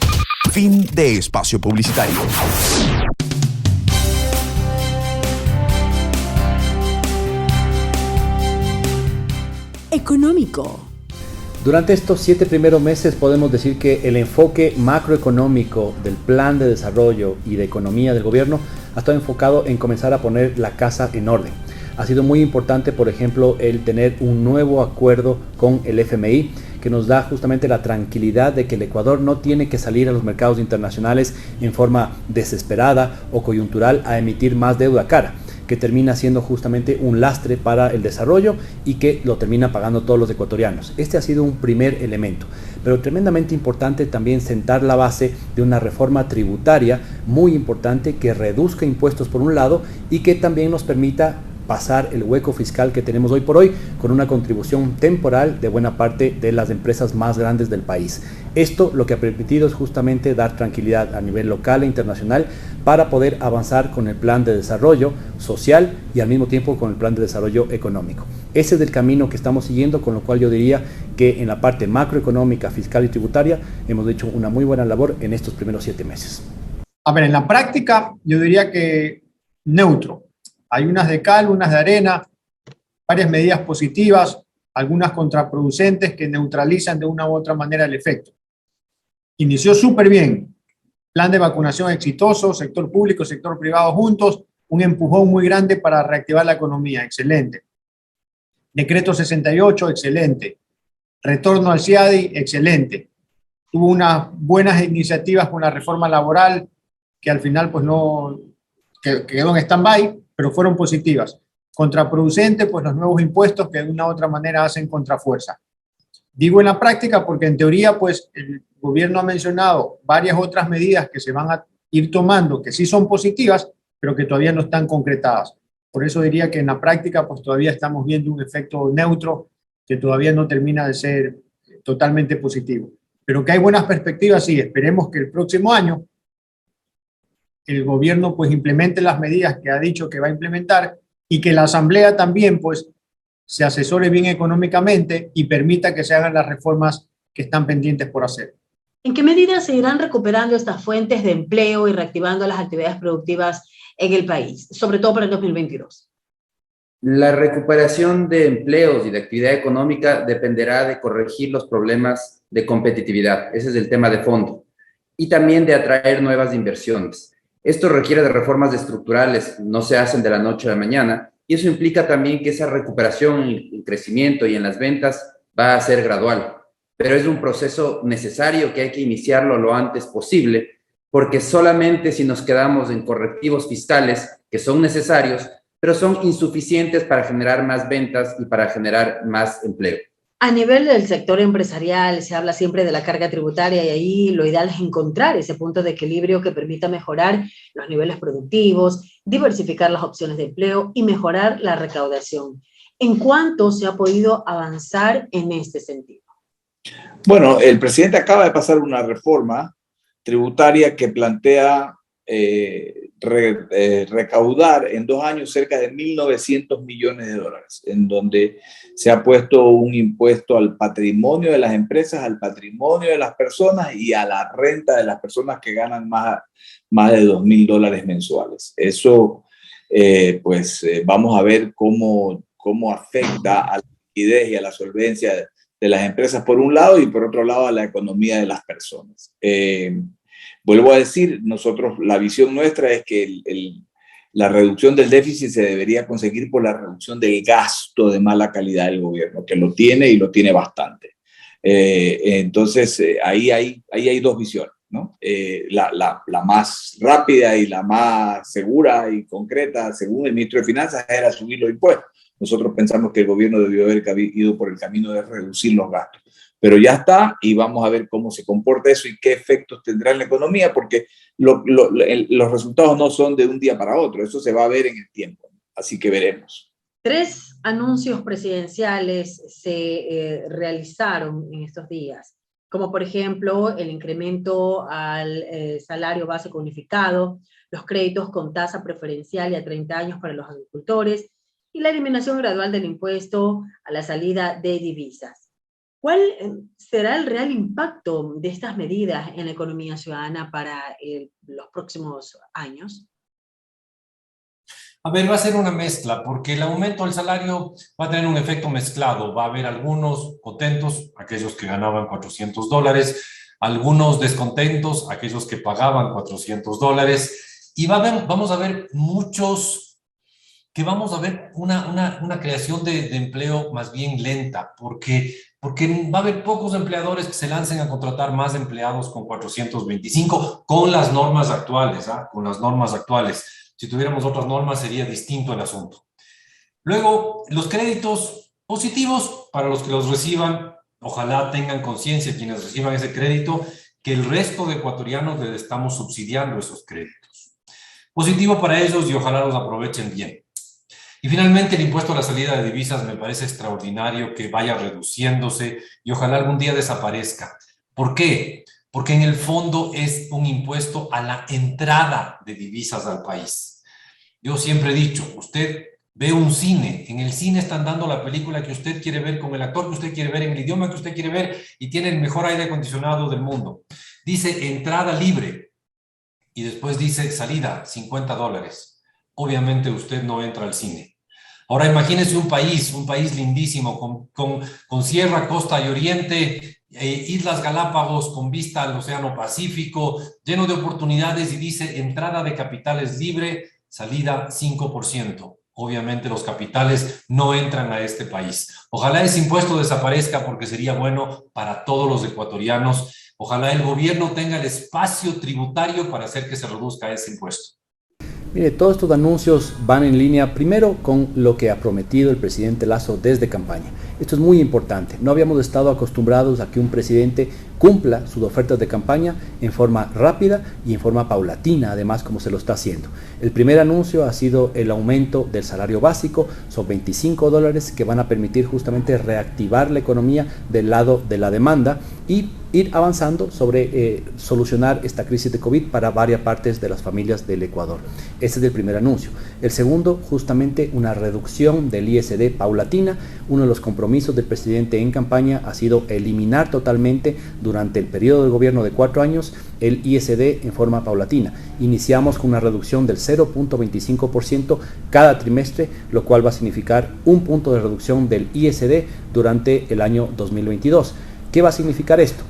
Fin de espacio publicitario. Económico. Durante estos 7 primeros meses podemos decir que el enfoque macroeconómico del plan de desarrollo y de economía del gobierno ha estado enfocado en comenzar a poner la casa en orden. Ha sido muy importante, por ejemplo, el tener un nuevo acuerdo con el FMI que nos da justamente la tranquilidad de que el Ecuador no tiene que salir a los mercados internacionales en forma desesperada o coyuntural a emitir más deuda cara, que termina siendo justamente un lastre para el desarrollo y que lo termina pagando todos los ecuatorianos. Este ha sido un primer elemento, pero tremendamente importante también sentar la base de una reforma tributaria muy importante que reduzca impuestos por un lado y que también nos permita pasar el hueco fiscal que tenemos hoy por hoy con una contribución temporal de buena parte de las empresas más grandes del país. Esto lo que ha permitido es justamente dar tranquilidad a nivel local e internacional para poder avanzar con el plan de desarrollo social y al mismo tiempo con el plan de desarrollo económico. Ese es el camino que estamos siguiendo, con lo cual yo diría que en la parte macroeconómica, fiscal y tributaria hemos hecho una muy buena labor en estos primeros 7 meses. A ver, en la práctica yo diría que neutro. Hay unas de cal, unas de arena, varias medidas positivas, algunas contraproducentes que neutralizan de una u otra manera el efecto. Inició súper bien. Plan de vacunación exitoso, sector público, sector privado juntos, un empujón muy grande para reactivar la economía, excelente. Decreto 68, excelente. Retorno al CIADI, excelente. Tuvo unas buenas iniciativas con la reforma laboral que al final pues no quedó en stand-by, pero fueron positivas. Contraproducente, pues los nuevos impuestos que de una u otra manera hacen contrafuerza. Digo en la práctica porque en teoría, pues el gobierno ha mencionado varias otras medidas que se van a ir tomando, que sí son positivas, pero que todavía no están concretadas. Por eso diría que en la práctica, pues todavía estamos viendo un efecto neutro que todavía no termina de ser totalmente positivo. Pero que hay buenas perspectivas, sí. Esperemos que el próximo año el gobierno pues implemente las medidas que ha dicho que va a implementar y que la Asamblea también pues se asesore bien económicamente y permita que se hagan las reformas que están pendientes por hacer. ¿En qué medida se irán recuperando estas fuentes de empleo y reactivando las actividades productivas en el país, sobre todo para el 2022? La recuperación de empleos y de actividad económica dependerá de corregir los problemas de competitividad. Ese es el tema de fondo. Y también de atraer nuevas inversiones. Esto requiere de reformas estructurales, no se hacen de la noche a la mañana, y eso implica también que esa recuperación, el crecimiento y en las ventas va a ser gradual. Pero es un proceso necesario que hay que iniciarlo lo antes posible, porque solamente si nos quedamos en correctivos fiscales, que son necesarios, pero son insuficientes para generar más ventas y para generar más empleo. A nivel del sector empresarial se habla siempre de la carga tributaria y ahí lo ideal es encontrar ese punto de equilibrio que permita mejorar los niveles productivos, diversificar las opciones de empleo y mejorar la recaudación. ¿En cuánto se ha podido avanzar en este sentido? Bueno, el presidente acaba de pasar una reforma tributaria que plantea recaudar en 2 años cerca de 1.900 millones de dólares, en donde se ha puesto un impuesto al patrimonio de las empresas, al patrimonio de las personas y a la renta de las personas que ganan más de $2.000 mensuales. Eso, vamos a ver cómo afecta a la liquidez y a la solvencia de las empresas por un lado y por otro lado a la economía de las personas. Vuelvo a decir, la visión nuestra es que la reducción del déficit se debería conseguir por la reducción del gasto de mala calidad del gobierno, que lo tiene y lo tiene bastante. Entonces, ahí hay 2 visiones, ¿no? La más rápida y la más segura y concreta, según el ministro de Finanzas, era subir los impuestos. Nosotros pensamos que el gobierno debió haber ido por el camino de reducir los gastos. Pero ya está y vamos a ver cómo se comporta eso y qué efectos tendrá en la economía, porque los resultados no son de un día para otro, eso se va a ver en el tiempo, así que veremos. 3 anuncios presidenciales se realizaron en estos días, como por ejemplo el incremento al salario básico unificado, los créditos con tasa preferencial y a 30 años para los agricultores y la eliminación gradual del impuesto a la salida de divisas. ¿Cuál será el real impacto de estas medidas en la economía ciudadana para los próximos años? A ver, va a ser una mezcla, porque el aumento del salario va a tener un efecto mezclado. Va a haber algunos contentos, aquellos que ganaban $400, algunos descontentos, aquellos que pagaban $400, y vamos a ver muchos que vamos a ver una creación de empleo más bien lenta, porque va a haber pocos empleadores que se lancen a contratar más empleados con 425 con las normas actuales, con las normas actuales. Si tuviéramos otras normas sería distinto el asunto. Luego, los créditos positivos para los que los reciban, ojalá tengan conciencia quienes reciban ese crédito, que el resto de ecuatorianos les estamos subsidiando esos créditos. Positivo para ellos y ojalá los aprovechen bien. Y finalmente el impuesto a la salida de divisas me parece extraordinario que vaya reduciéndose y ojalá algún día desaparezca. ¿Por qué? Porque en el fondo es un impuesto a la entrada de divisas al país. Yo siempre he dicho, usted ve un cine, en el cine están dando la película que usted quiere ver con el actor que usted quiere ver, en el idioma que usted quiere ver y tiene el mejor aire acondicionado del mundo. Dice entrada libre y después dice salida $50. Obviamente usted no entra al cine. Ahora imagínese un país lindísimo con sierra, costa y oriente, Islas Galápagos con vista al Océano Pacífico, lleno de oportunidades y dice entrada de capitales libre, salida 5%. Obviamente los capitales no entran a este país. Ojalá ese impuesto desaparezca porque sería bueno para todos los ecuatorianos. Ojalá el gobierno tenga el espacio tributario para hacer que se reduzca ese impuesto. Mire, todos estos anuncios van en línea primero con lo que ha prometido el presidente Lasso desde campaña. Esto es muy importante. No habíamos estado acostumbrados a que un presidente cumpla sus ofertas de campaña en forma rápida y en forma paulatina, además, como se lo está haciendo. El primer anuncio ha sido el aumento del salario básico, son $25 que van a permitir justamente reactivar la economía del lado de la demanda y ir avanzando sobre solucionar esta crisis de COVID para varias partes de las familias del Ecuador. Ese es el primer anuncio. El segundo, justamente una reducción del ISD paulatina. Uno de los compromisos del presidente en campaña ha sido eliminar totalmente durante el periodo de gobierno de 4 años el ISD en forma paulatina. Iniciamos con una reducción del 0.25% cada trimestre, lo cual va a significar un punto de reducción del ISD durante el año 2022. ¿Qué va a significar esto?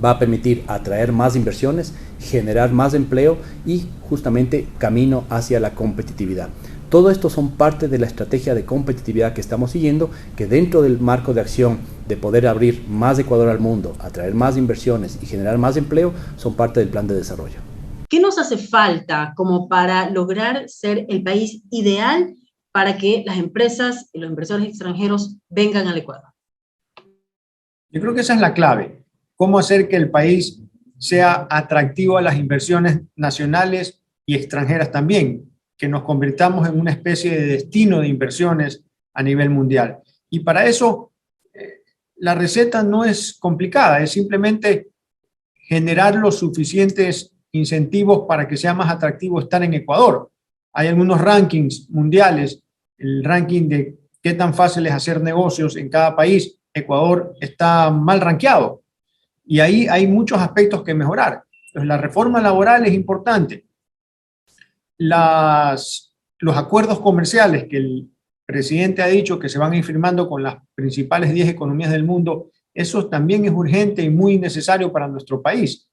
Va a permitir atraer más inversiones, generar más empleo y justamente camino hacia la competitividad. Todo esto son parte de la estrategia de competitividad que estamos siguiendo, que dentro del marco de acción de poder abrir más Ecuador al mundo, atraer más inversiones y generar más empleo, son parte del plan de desarrollo. ¿Qué nos hace falta como para lograr ser el país ideal para que las empresas y los inversores extranjeros vengan al Ecuador? Yo creo que esa es la clave. Cómo hacer que el país sea atractivo a las inversiones nacionales y extranjeras también, que nos convirtamos en una especie de destino de inversiones a nivel mundial. Y para eso la receta no es complicada, es simplemente generar los suficientes incentivos para que sea más atractivo estar en Ecuador. Hay algunos rankings mundiales, el ranking de qué tan fácil es hacer negocios en cada país. Ecuador está mal rankeado y ahí hay muchos aspectos que mejorar. Entonces, la reforma laboral es importante. Los acuerdos comerciales que el presidente ha dicho que se van a ir firmando con las principales 10 economías del mundo, eso también es urgente y muy necesario para nuestro país.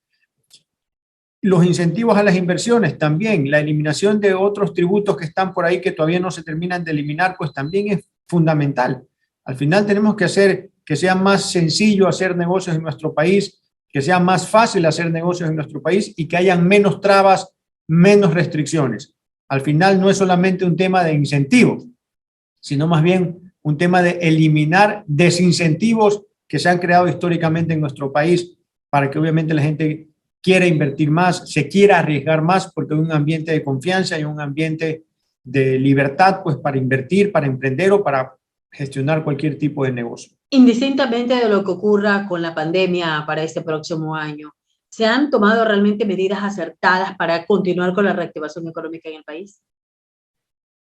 Los incentivos a las inversiones también, la eliminación de otros tributos que están por ahí que todavía no se terminan de eliminar, pues también es fundamental. Al final tenemos que hacer que sea más sencillo hacer negocios en nuestro país, que sea más fácil hacer negocios en nuestro país y que hayan menos trabas, menos restricciones. Al final no es solamente un tema de incentivos, sino más bien un tema de eliminar desincentivos que se han creado históricamente en nuestro país para que obviamente la gente quiera invertir más, se quiera arriesgar más porque hay un ambiente de confianza y un ambiente de libertad pues para invertir, para emprender o para gestionar cualquier tipo de negocio. Indistintamente de lo que ocurra con la pandemia para este próximo año, ¿se han tomado realmente medidas acertadas para continuar con la reactivación económica en el país?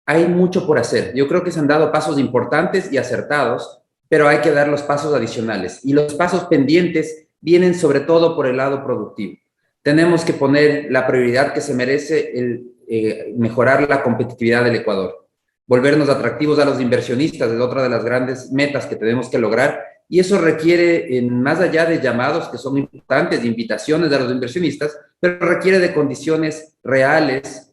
Hay mucho por hacer. Yo creo que se han dado pasos importantes y acertados, pero hay que dar los pasos adicionales. Y los pasos pendientes vienen sobre todo por el lado productivo. Tenemos que poner la prioridad que se merece el mejorar la competitividad del Ecuador. Volvernos atractivos a los inversionistas es otra de las grandes metas que tenemos que lograr. Y eso requiere, más allá de llamados que son importantes, de invitaciones a los inversionistas, pero requiere de condiciones reales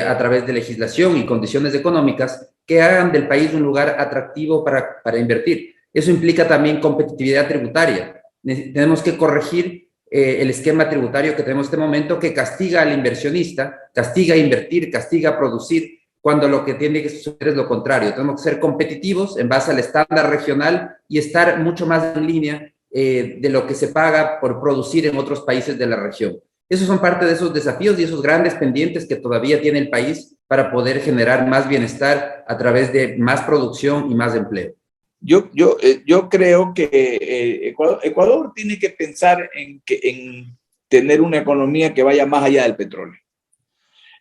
a través de legislación y condiciones económicas que hagan del país un lugar atractivo para invertir. Eso implica también competitividad tributaria. Tenemos que corregir el esquema tributario que tenemos en este momento que castiga al inversionista, castiga a invertir, castiga a producir, cuando lo que tiene que suceder es lo contrario. Tenemos que ser competitivos en base al estándar regional y estar mucho más en línea de lo que se paga por producir en otros países de la región. Esos son parte de esos desafíos y esos grandes pendientes que todavía tiene el país para poder generar más bienestar a través de más producción y más empleo. Yo creo que Ecuador tiene que pensar en tener una economía que vaya más allá del petróleo.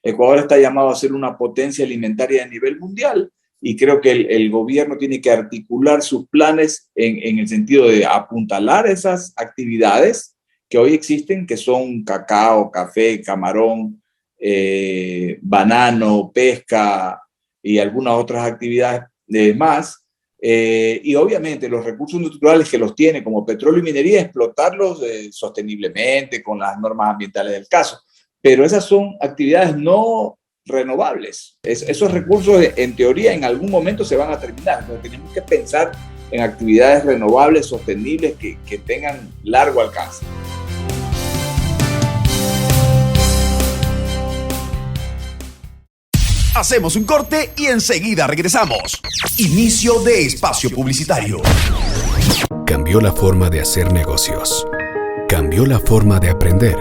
Ecuador está llamado a ser una potencia alimentaria a nivel mundial y creo que el gobierno tiene que articular sus planes en el sentido de apuntalar esas actividades que hoy existen, que son cacao, café, camarón, banano, pesca y algunas otras actividades más. Y obviamente los recursos naturales que los tiene, como petróleo y minería, explotarlos sosteniblemente con las normas ambientales del caso. Pero esas son actividades no renovables. Esos recursos, en teoría, en algún momento se van a terminar. Entonces, tenemos que pensar en actividades renovables, sostenibles, que tengan largo alcance. Hacemos un corte y enseguida regresamos. Inicio de espacio publicitario. Cambió la forma de hacer negocios. Cambió la forma de aprender.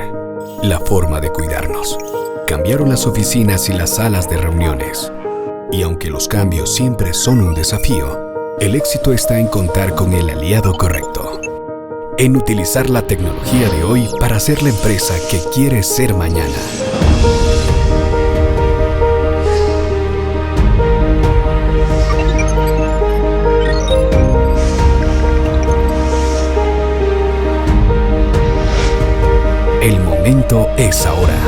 La forma de cuidarnos. Cambiaron las oficinas y las salas de reuniones. Y aunque los cambios siempre son un desafío, el éxito está en contar con el aliado correcto. En utilizar la tecnología de hoy para ser la empresa que quieres ser mañana. El momento es ahora.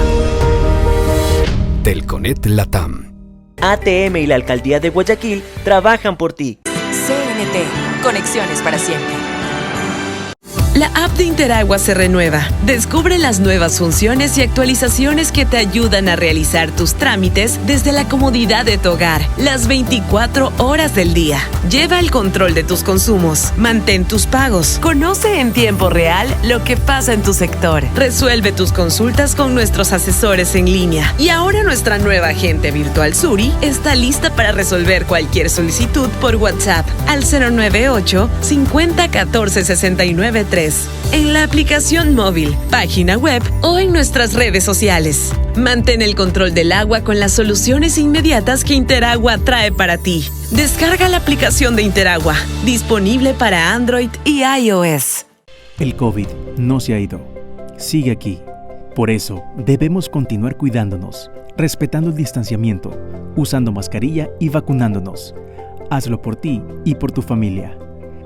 Telconet Latam. ATM y la Alcaldía de Guayaquil trabajan por ti. CNT, conexiones para siempre. La app de Interagua se renueva. Descubre las nuevas funciones y actualizaciones que te ayudan a realizar tus trámites desde la comodidad de tu hogar, las 24 horas del día. Lleva el control de tus consumos, mantén tus pagos, conoce en tiempo real lo que pasa en tu sector, resuelve tus consultas con nuestros asesores en línea. Y ahora nuestra nueva agente virtual Suri está lista para resolver cualquier solicitud por WhatsApp al 098 50 14 69 3. En la aplicación móvil, página web o en nuestras redes sociales. Mantén el control del agua con las soluciones inmediatas que Interagua trae para ti. Descarga la aplicación de Interagua, disponible para Android y iOS. El COVID no se ha ido. Sigue aquí. Por eso, debemos continuar cuidándonos, respetando el distanciamiento, usando mascarilla y vacunándonos. Hazlo por ti y por tu familia.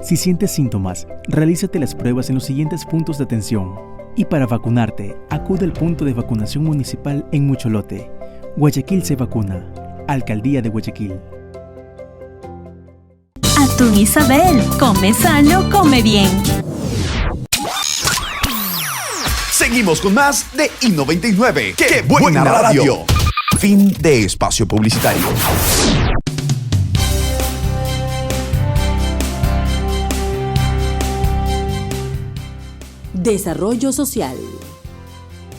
Si sientes síntomas, realízate las pruebas en los siguientes puntos de atención. Y para vacunarte, acude al punto de vacunación municipal en Mucholote. Guayaquil se vacuna. Alcaldía de Guayaquil. Atún Isabel, come sano, come bien. Seguimos con más de I99. ¡Qué buena radio! Fin de espacio publicitario. Desarrollo social.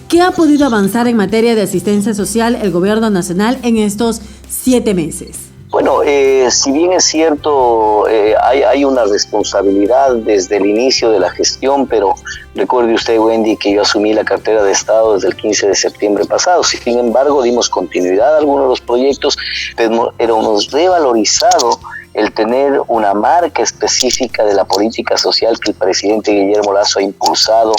¿Qué ha podido avanzar en materia de asistencia social el gobierno nacional en estos 7 meses? Bueno, si bien es cierto, hay una responsabilidad desde el inicio de la gestión, pero recuerde usted, Wendy, que yo asumí la cartera de Estado desde el 15 de septiembre pasado. Sin embargo, dimos continuidad a algunos de los proyectos, pero hemos revalorizado el tener una marca específica de la política social que el presidente Guillermo Lasso ha impulsado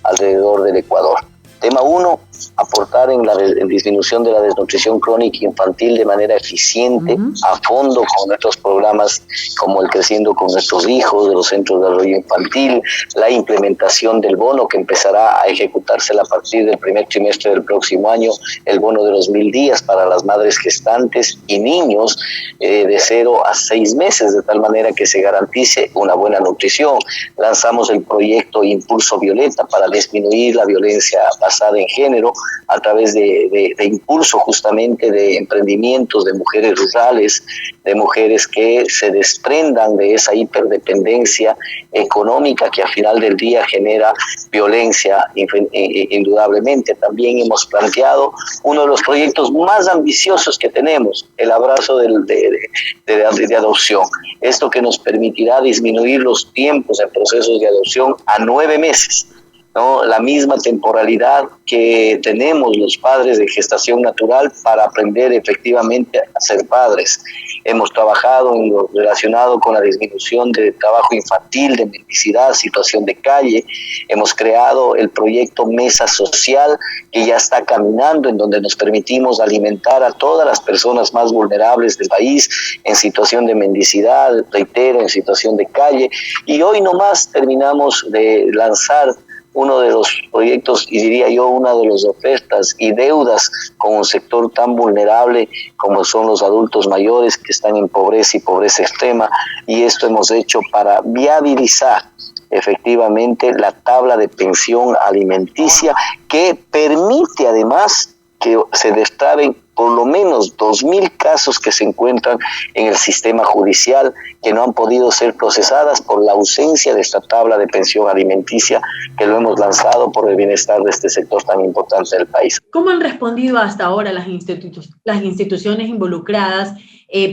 alrededor del Ecuador. Tema 1, aportar en disminución de la desnutrición crónica infantil de manera eficiente, a fondo con nuestros programas como el Creciendo con Nuestros Hijos, de los Centros de Desarrollo Infantil, la implementación del bono que empezará a ejecutarse a partir del primer trimestre del próximo año, el bono de los 1000 días para las madres gestantes y niños de 0 a 6 meses, de tal manera que se garantice una buena nutrición. Lanzamos el proyecto Impulso Violeta para disminuir la violencia basada en género a través de impulso justamente de emprendimientos de mujeres rurales, de mujeres que se desprendan de esa hiperdependencia económica que al final del día genera violencia indudablemente. También hemos planteado uno de los proyectos más ambiciosos que tenemos, el abrazo de adopción. Esto que nos permitirá disminuir los tiempos en procesos de adopción a 9 meses. ¿No? La misma temporalidad que tenemos los padres de gestación natural para aprender efectivamente a ser padres. Hemos trabajado en lo relacionado con la disminución de trabajo infantil, de mendicidad, situación de calle. Hemos creado el proyecto Mesa Social, que ya está caminando, en donde nos permitimos alimentar a todas las personas más vulnerables del país en situación de mendicidad, reitero, en situación de calle. Y hoy nomás terminamos de lanzar uno de los proyectos, y diría yo, una de las ofertas y deudas con un sector tan vulnerable como son los adultos mayores que están en pobreza y pobreza extrema, y esto hemos hecho para viabilizar efectivamente la tabla de pensión alimenticia que permite además que se destraben por lo menos 2.000 casos que se encuentran en el sistema judicial que no han podido ser procesadas por la ausencia de esta tabla de pensión alimenticia que lo hemos lanzado por el bienestar de este sector tan importante del país. ¿Cómo han respondido hasta ahora las instituciones involucradas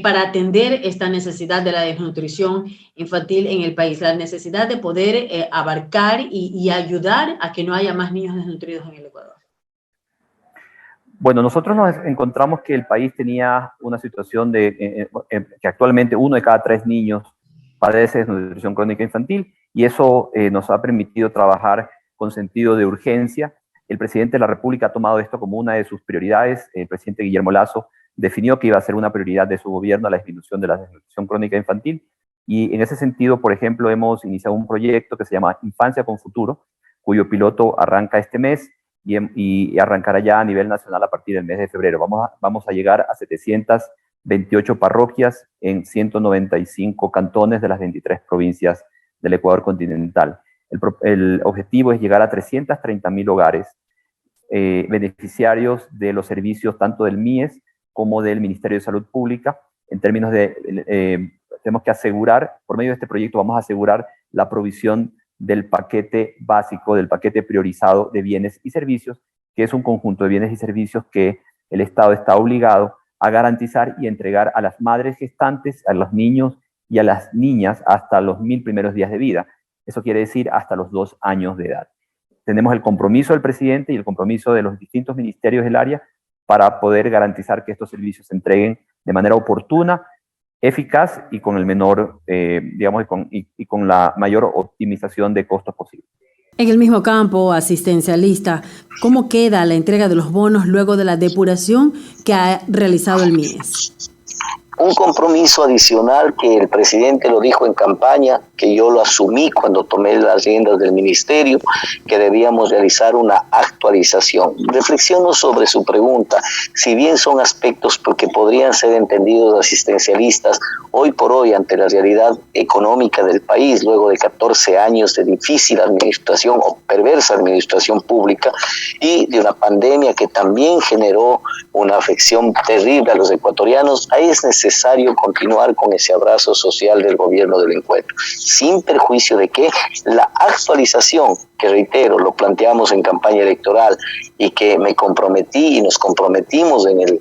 para atender esta necesidad de la desnutrición infantil en el país, la necesidad de poder abarcar y ayudar a que no haya más niños desnutridos en el Ecuador? Bueno, nosotros nos encontramos que el país tenía una situación de que actualmente 1 de cada 3 niños padece desnutrición crónica infantil, y eso nos ha permitido trabajar con sentido de urgencia. El presidente de la República ha tomado esto como una de sus prioridades. El presidente Guillermo Lasso definió que iba a ser una prioridad de su gobierno la disminución de la desnutrición crónica infantil, y en ese sentido, por ejemplo, hemos iniciado un proyecto que se llama Infancia con Futuro, cuyo piloto arranca este mes y arrancará ya a nivel nacional a partir del mes de febrero. Vamos a llegar a 728 parroquias en 195 cantones de las 23 provincias del Ecuador continental. El objetivo es llegar a 330.000 hogares beneficiarios de los servicios tanto del MIES como del Ministerio de Salud Pública. En términos de, tenemos que asegurar, por medio de este proyecto vamos a asegurar la provisión del paquete básico, del paquete priorizado de bienes y servicios, que es un conjunto de bienes y servicios que el Estado está obligado a garantizar y entregar a las madres gestantes, a los niños y a las niñas hasta los 1000 primeros días de vida. Eso quiere decir hasta los 2 años de edad. Tenemos el compromiso del presidente y el compromiso de los distintos ministerios del área para poder garantizar que estos servicios se entreguen de manera oportuna, eficaz y con el menor, y con la mayor optimización de costos posible. En el mismo campo asistencialista, ¿cómo queda la entrega de los bonos luego de la depuración que ha realizado el MIES? Un compromiso adicional que el presidente lo dijo en campaña, que yo lo asumí cuando tomé las riendas del ministerio, que debíamos realizar una actualización. Reflexiono sobre su pregunta. Si bien son aspectos que podrían ser entendidos asistencialistas, hoy por hoy, ante la realidad económica del país, luego de 14 años de difícil administración o perversa administración pública y de una pandemia que también generó una afección terrible a los ecuatorianos, ahí es necesario continuar con ese abrazo social del gobierno del encuentro, sin perjuicio de que la actualización, que reitero, lo planteamos en campaña electoral y que me comprometí y nos comprometimos en el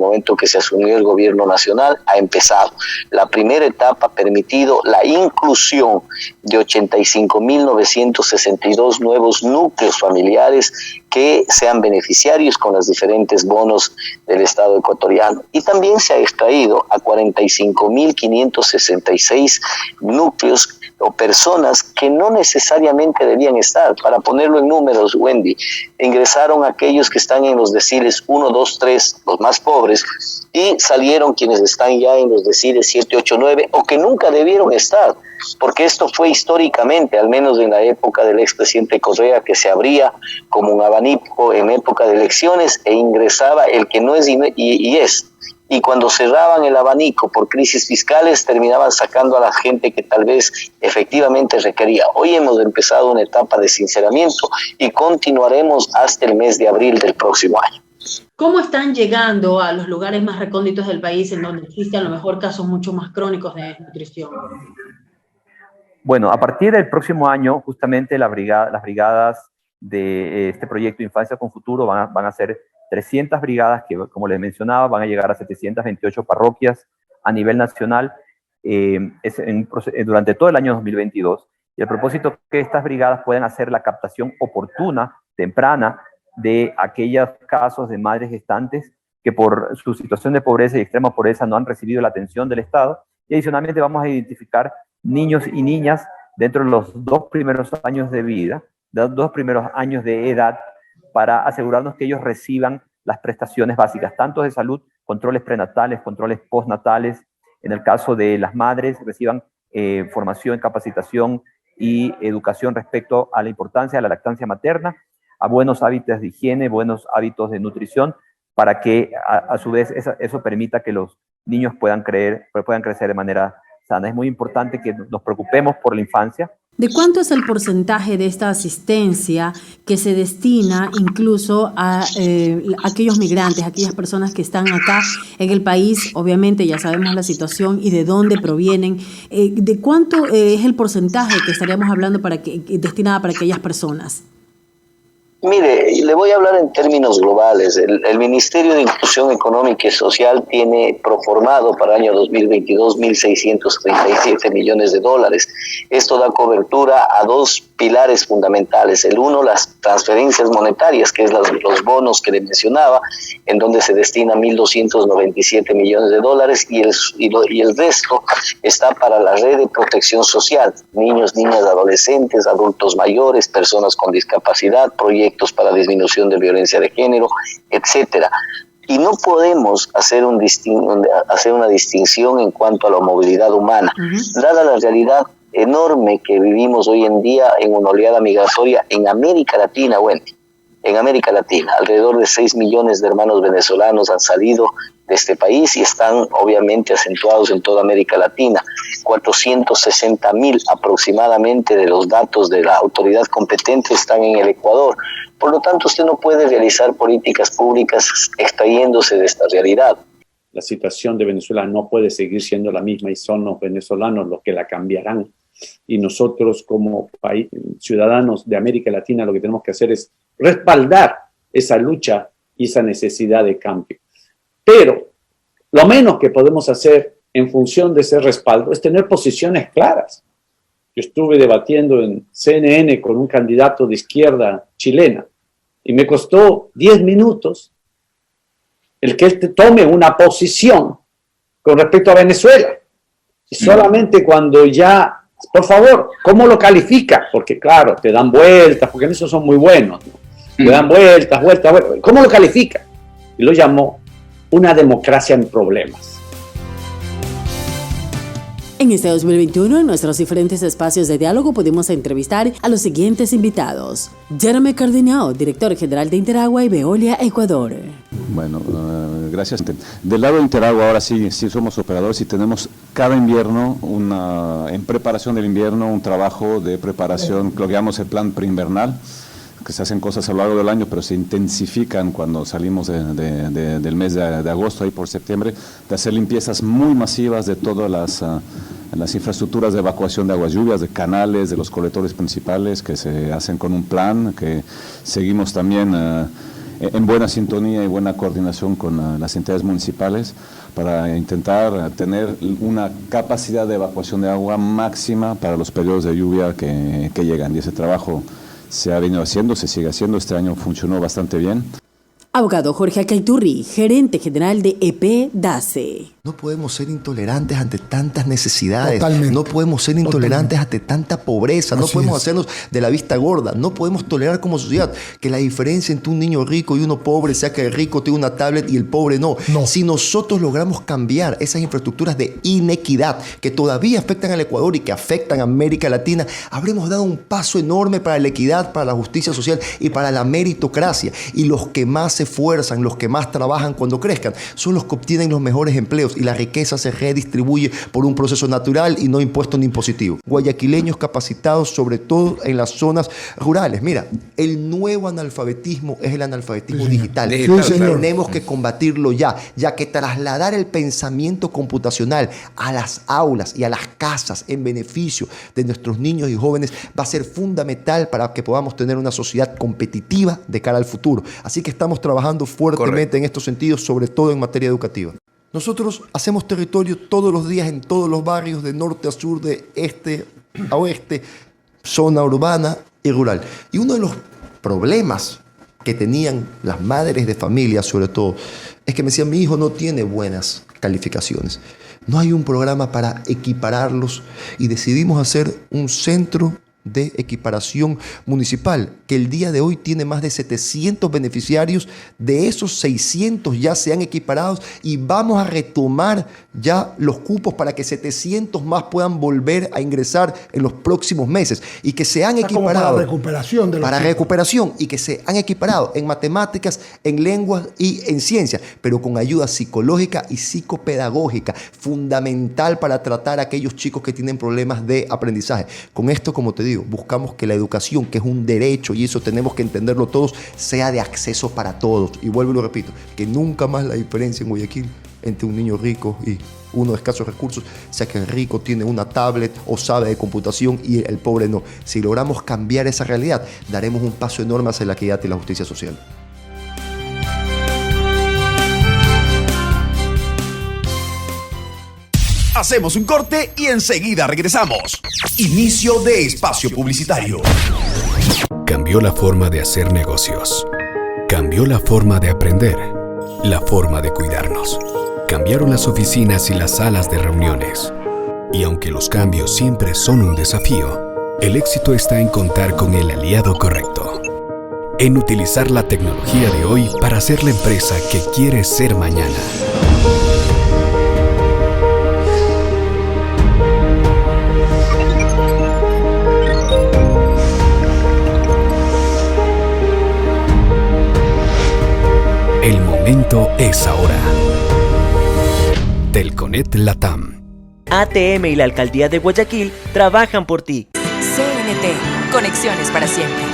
momento que se asumió el gobierno nacional, ha empezado. La primera etapa ha permitido la inclusión de 85.962 nuevos núcleos familiares que sean beneficiarios con los diferentes bonos del Estado ecuatoriano. Y también se ha extraído a 45.566 núcleos o personas que no necesariamente debían estar. Para ponerlo en números, Wendy, ingresaron aquellos que están en los deciles 1, 2, 3, los más pobres, y salieron quienes están ya en los deciles 7, 8, 9, o que nunca debieron estar, porque esto fue históricamente, al menos en la época del expresidente Correa, que se abría como un abanico en época de elecciones e ingresaba el que no es y es. Y cuando cerraban el abanico por crisis fiscales, terminaban sacando a la gente que tal vez efectivamente requería. Hoy hemos empezado una etapa de sinceramiento y continuaremos hasta el mes de abril del próximo año. ¿Cómo están llegando a los lugares más recónditos del país en donde existen a lo mejor casos mucho más crónicos de desnutrición? Bueno, a partir del próximo año, justamente las brigadas de este proyecto Infancia con Futuro van a ser 300 brigadas que, como les mencionaba, van a llegar a 728 parroquias a nivel nacional durante todo el año 2022. Y el propósito es que estas brigadas puedan hacer la captación oportuna, temprana, de aquellos casos de madres gestantes que por su situación de pobreza y extrema pobreza no han recibido la atención del Estado. Y adicionalmente vamos a identificar niños y niñas dentro de los 2 primeros años de vida, los 2 primeros años de edad, para asegurarnos que ellos reciban las prestaciones básicas, tanto de salud, controles prenatales, controles postnatales. En el caso de las madres, reciban formación, capacitación y educación respecto a la importancia de la lactancia materna, a buenos hábitos de higiene, buenos hábitos de nutrición, para que a su vez eso permita que los niños puedan crecer de manera sana. Es muy importante que nos preocupemos por la infancia, ¿De cuánto es el porcentaje de esta asistencia que se destina incluso a aquellos migrantes, aquellas personas que están acá en el país? Obviamente ya sabemos la situación y de dónde provienen. ¿De cuánto es el porcentaje que estaríamos hablando destinada para aquellas personas? Mire, le voy a hablar en términos globales. El Ministerio de Inclusión Económica y Social tiene proformado para el año 2022 $1.637 millones. Esto da cobertura a dos pilares fundamentales. El uno, las transferencias monetarias, que es los bonos que le mencionaba, en donde se destina $1.297 millones, y el resto está para la red de protección social, niños, niñas, adolescentes, adultos mayores, personas con discapacidad, proyectos para disminución de violencia de género, etcétera. Y no podemos hacer una distinción en cuanto a la movilidad humana, dada la realidad enorme que vivimos hoy en día en una oleada migratoria en América Latina, Wendy. En América Latina, alrededor de 6 millones de hermanos venezolanos han salido de este país y están obviamente acentuados en toda América Latina. 460,000 aproximadamente de los datos de la autoridad competente están en el Ecuador. Por lo tanto, usted no puede realizar políticas públicas extrayéndose de esta realidad. La situación de Venezuela no puede seguir siendo la misma y son los venezolanos los que la cambiarán. Y nosotros como ciudadanos de América Latina lo que tenemos que hacer es respaldar esa lucha y esa necesidad de cambio. Pero lo menos que podemos hacer en función de ese respaldo es tener posiciones claras. Yo estuve debatiendo en CNN con un candidato de izquierda chilena y me costó 10 minutos el que él tome una posición con respecto a Venezuela. Y solamente cuando ya, por favor, ¿cómo lo califica? Porque claro, te dan vueltas, porque en eso son muy buenos, ¿no? Te dan vueltas. ¿Cómo lo califica? Y lo llamó una democracia en problemas. En este 2021, en nuestros diferentes espacios de diálogo, pudimos entrevistar a los siguientes invitados. Jeremy Cardinao, director general de Interagua y Veolia, Ecuador. Bueno, gracias. Del lado de Interagua, ahora sí somos operadores y tenemos cada invierno, en preparación del invierno, un trabajo de preparación, lo que llamamos el plan preinvernal, que se hacen cosas a lo largo del año, pero se intensifican cuando salimos del mes de agosto, ahí por septiembre, de hacer limpiezas muy masivas de todas las infraestructuras de evacuación de aguas lluvias, de canales, de los colectores principales, que se hacen con un plan, que seguimos también en buena sintonía y buena coordinación con las entidades municipales para intentar tener una capacidad de evacuación de agua máxima para los periodos de lluvia que llegan. Y ese trabajo se ha venido haciendo, se sigue haciendo, este año funcionó bastante bien. Abogado Jorge Acaiturri, gerente general de EP-DACE. No podemos ser intolerantes ante tantas necesidades. Totalmente. No podemos ser intolerantes ante tanta pobreza. No podemos hacernos de la vista gorda. No podemos tolerar como sociedad que la diferencia entre un niño rico y uno pobre sea que el rico tiene una tablet y el pobre no. Si nosotros logramos cambiar esas infraestructuras de inequidad que todavía afectan al Ecuador y que afectan a América Latina, habremos dado un paso enorme para la equidad, para la justicia social y para la meritocracia. Y los que más se esfuerzan, los que más trabajan cuando crezcan, son los que obtienen los mejores empleos y la riqueza se redistribuye por un proceso natural y no impuesto ni impositivo. Guayaquileños capacitados, sobre todo en las zonas rurales. Mira, el nuevo analfabetismo es el analfabetismo digital. Tenemos que combatirlo ya que trasladar el pensamiento computacional a las aulas y a las casas en beneficio de nuestros niños y jóvenes va a ser fundamental para que podamos tener una sociedad competitiva de cara al futuro. Así que estamos trabajando fuertemente en estos sentidos, sobre todo en materia educativa. Nosotros hacemos territorio todos los días en todos los barrios, de norte a sur, de este a oeste, zona urbana y rural. Y uno de los problemas que tenían las madres de familia, sobre todo, es que me decían, mi hijo no tiene buenas calificaciones. No hay un programa para equipararlos y decidimos hacer un centro de equiparación municipal, que el día de hoy tiene más de 700 beneficiarios. De esos 600 ya se han equiparado y vamos a retomar ya los cupos para que 700 más puedan volver a ingresar en los próximos meses y que se han equiparado para recuperación de los para chicos. recuperación y que se han equiparado en matemáticas, en lenguas y en ciencia, pero con ayuda psicológica y psicopedagógica, fundamental para tratar a aquellos chicos que tienen problemas de aprendizaje. Con esto, como te digo, buscamos que la educación, que es un derecho y eso tenemos que entenderlo todos, sea de acceso para todos. Y vuelvo y lo repito, que nunca más la diferencia en Guayaquil entre un niño rico y uno de escasos recursos sea que el rico tiene una tablet o sabe de computación y el pobre no. Si logramos cambiar esa realidad, daremos un paso enorme hacia la equidad y la justicia social. Hacemos un corte y enseguida regresamos. Inicio de espacio publicitario. Cambió la forma de hacer negocios. Cambió la forma de aprender. La forma de cuidarnos. Cambiaron las oficinas y las salas de reuniones. Y aunque los cambios siempre son un desafío, el éxito está en contar con el aliado correcto. En utilizar la tecnología de hoy para ser la empresa que quiere ser mañana. El momento es ahora. Telconet Latam. ATM y la Alcaldía de Guayaquil trabajan por ti. CNT, conexiones para siempre.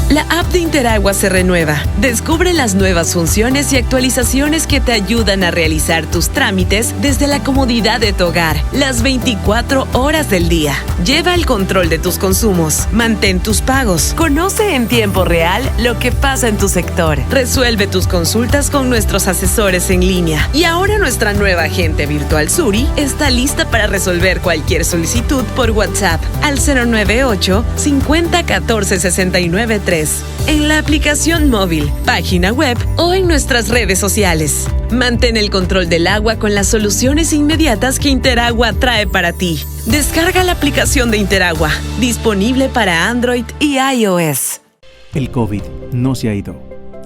La app de Interagua se renueva. Descubre las nuevas funciones y actualizaciones que te ayudan a realizar tus trámites desde la comodidad de tu hogar, las 24 horas del día. Lleva el control de tus consumos, mantén tus pagos, conoce en tiempo real lo que pasa en tu sector, resuelve tus consultas con nuestros asesores en línea. Y ahora nuestra nueva agente virtual Suri está lista para resolver cualquier solicitud por WhatsApp al 098 50 14 69 3. En la aplicación móvil, página web o en nuestras redes sociales. Mantén el control del agua con las soluciones inmediatas que Interagua trae para ti. Descarga la aplicación de Interagua, disponible para Android y iOS. El COVID no se ha ido.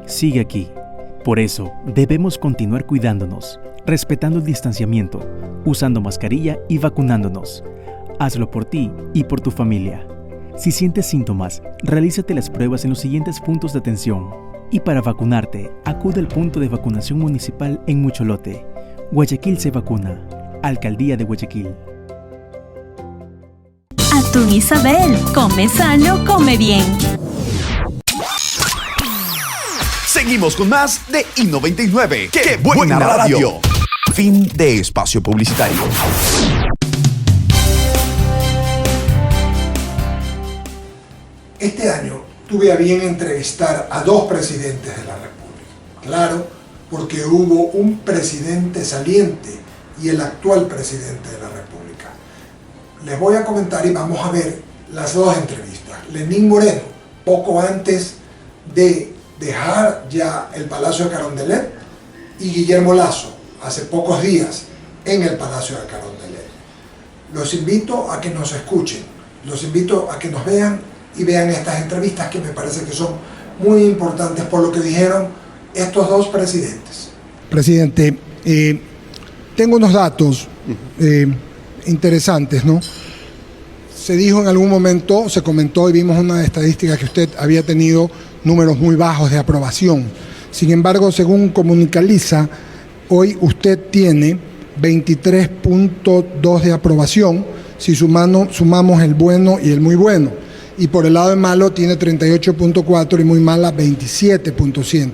Sigue aquí. Por eso, debemos continuar cuidándonos, respetando el distanciamiento, usando mascarilla y vacunándonos. Hazlo por ti y por tu familia. Si sientes síntomas, realízate las pruebas en los siguientes puntos de atención. Y para vacunarte, acude al punto de vacunación municipal en Mucholote. Guayaquil se vacuna. Alcaldía de Guayaquil. Atún Isabel, come sano, come bien. Seguimos con más de I99. ¡Qué buena radio! Fin de espacio publicitario. Este año tuve a bien entrevistar a 2 presidentes de la República. Claro, porque hubo un presidente saliente y el actual presidente de la República. Les voy a comentar y vamos a ver las 2 entrevistas. Lenín Moreno, poco antes de dejar ya el Palacio de Carondelet, y Guillermo Lasso, hace pocos días en el Palacio de Carondelet. Los invito a que nos escuchen, los invito a que nos vean y vean estas entrevistas que me parece que son muy importantes por lo que dijeron estos 2 presidentes. Presidente, tengo unos datos interesantes, ¿no? Se dijo en algún momento, se comentó y vimos una estadística que usted había tenido números muy bajos de aprobación. Sin embargo, según Comunicaliza, hoy usted tiene 23.2 de aprobación si sumamos el bueno y el muy bueno. Y por el lado de malo tiene 38.4 y muy mala 27.7.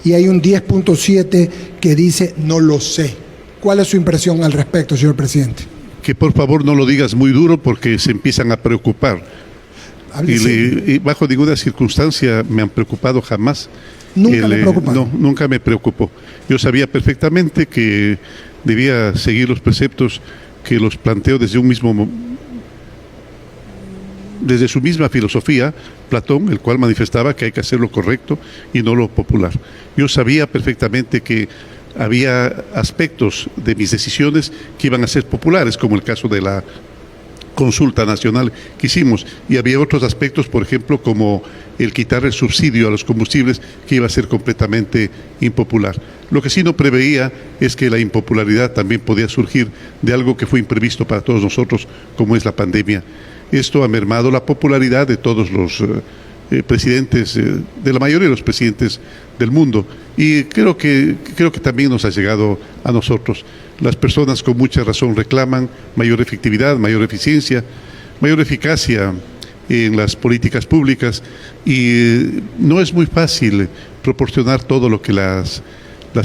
Y hay un 10.7 que dice no lo sé. ¿Cuál es su impresión al respecto, señor presidente? Que por favor no lo digas muy duro porque se empiezan a preocupar. Y bajo ninguna circunstancia me han preocupado jamás. ¿Nunca me preocuparon? No, nunca me preocupó. Yo sabía perfectamente que debía seguir los preceptos que los planteo desde su misma filosofía, Platón, el cual manifestaba que hay que hacer lo correcto y no lo popular. Yo sabía perfectamente que había aspectos de mis decisiones que iban a ser populares, como el caso de la consulta nacional que hicimos, y había otros aspectos, por ejemplo, como el quitar el subsidio a los combustibles, que iba a ser completamente impopular. Lo que sí no preveía es que la impopularidad también podía surgir de algo que fue imprevisto para todos nosotros, como es la pandemia. Esto ha mermado la popularidad de todos los presidentes, de la mayoría de los presidentes del mundo, y creo que también nos ha llegado a nosotros. Las personas con mucha razón reclaman mayor efectividad, mayor eficiencia, mayor eficacia en las políticas públicas, y no es muy fácil proporcionar todo lo que las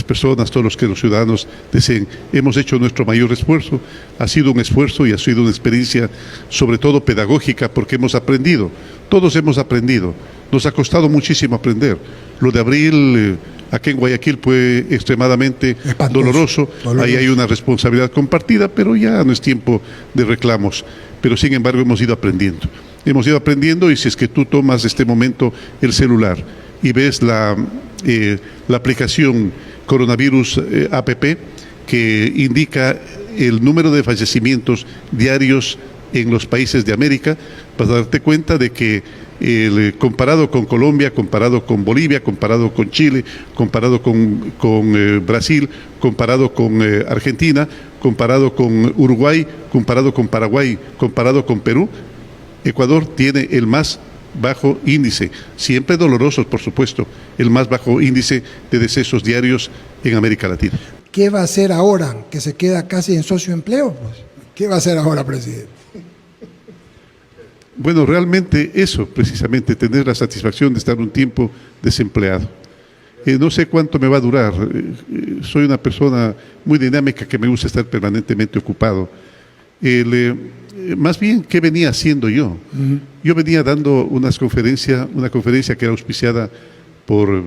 personas, todos los ciudadanos deseen. Hemos hecho nuestro mayor esfuerzo, ha sido un esfuerzo y ha sido una experiencia sobre todo pedagógica, porque hemos aprendido, todos hemos aprendido, nos ha costado muchísimo aprender. Lo de abril aquí en Guayaquil fue extremadamente doloroso, ahí hay una responsabilidad compartida, pero ya no es tiempo de reclamos, pero sin embargo hemos ido aprendiendo. Hemos ido aprendiendo, y si es que tú tomas este momento el celular y ves la aplicación Coronavirus app, que indica el número de fallecimientos diarios en los países de América, vas a darte cuenta de que comparado con Colombia, comparado con Bolivia, comparado con Chile, comparado con Brasil, comparado con Argentina, comparado con Uruguay, comparado con Paraguay, comparado con Perú, Ecuador tiene el más bajo índice, siempre dolorosos por supuesto, el más bajo índice de decesos diarios en América Latina. ¿Qué va a hacer ahora que se queda casi en socioempleo? Pues, ¿qué va a hacer ahora, presidente? Bueno, realmente eso, precisamente, tener la satisfacción de estar un tiempo desempleado. No sé cuánto me va a durar, soy una persona muy dinámica que me gusta estar permanentemente ocupado. Más bien, ¿qué venía haciendo yo? Yo venía dando una conferencia que era auspiciada por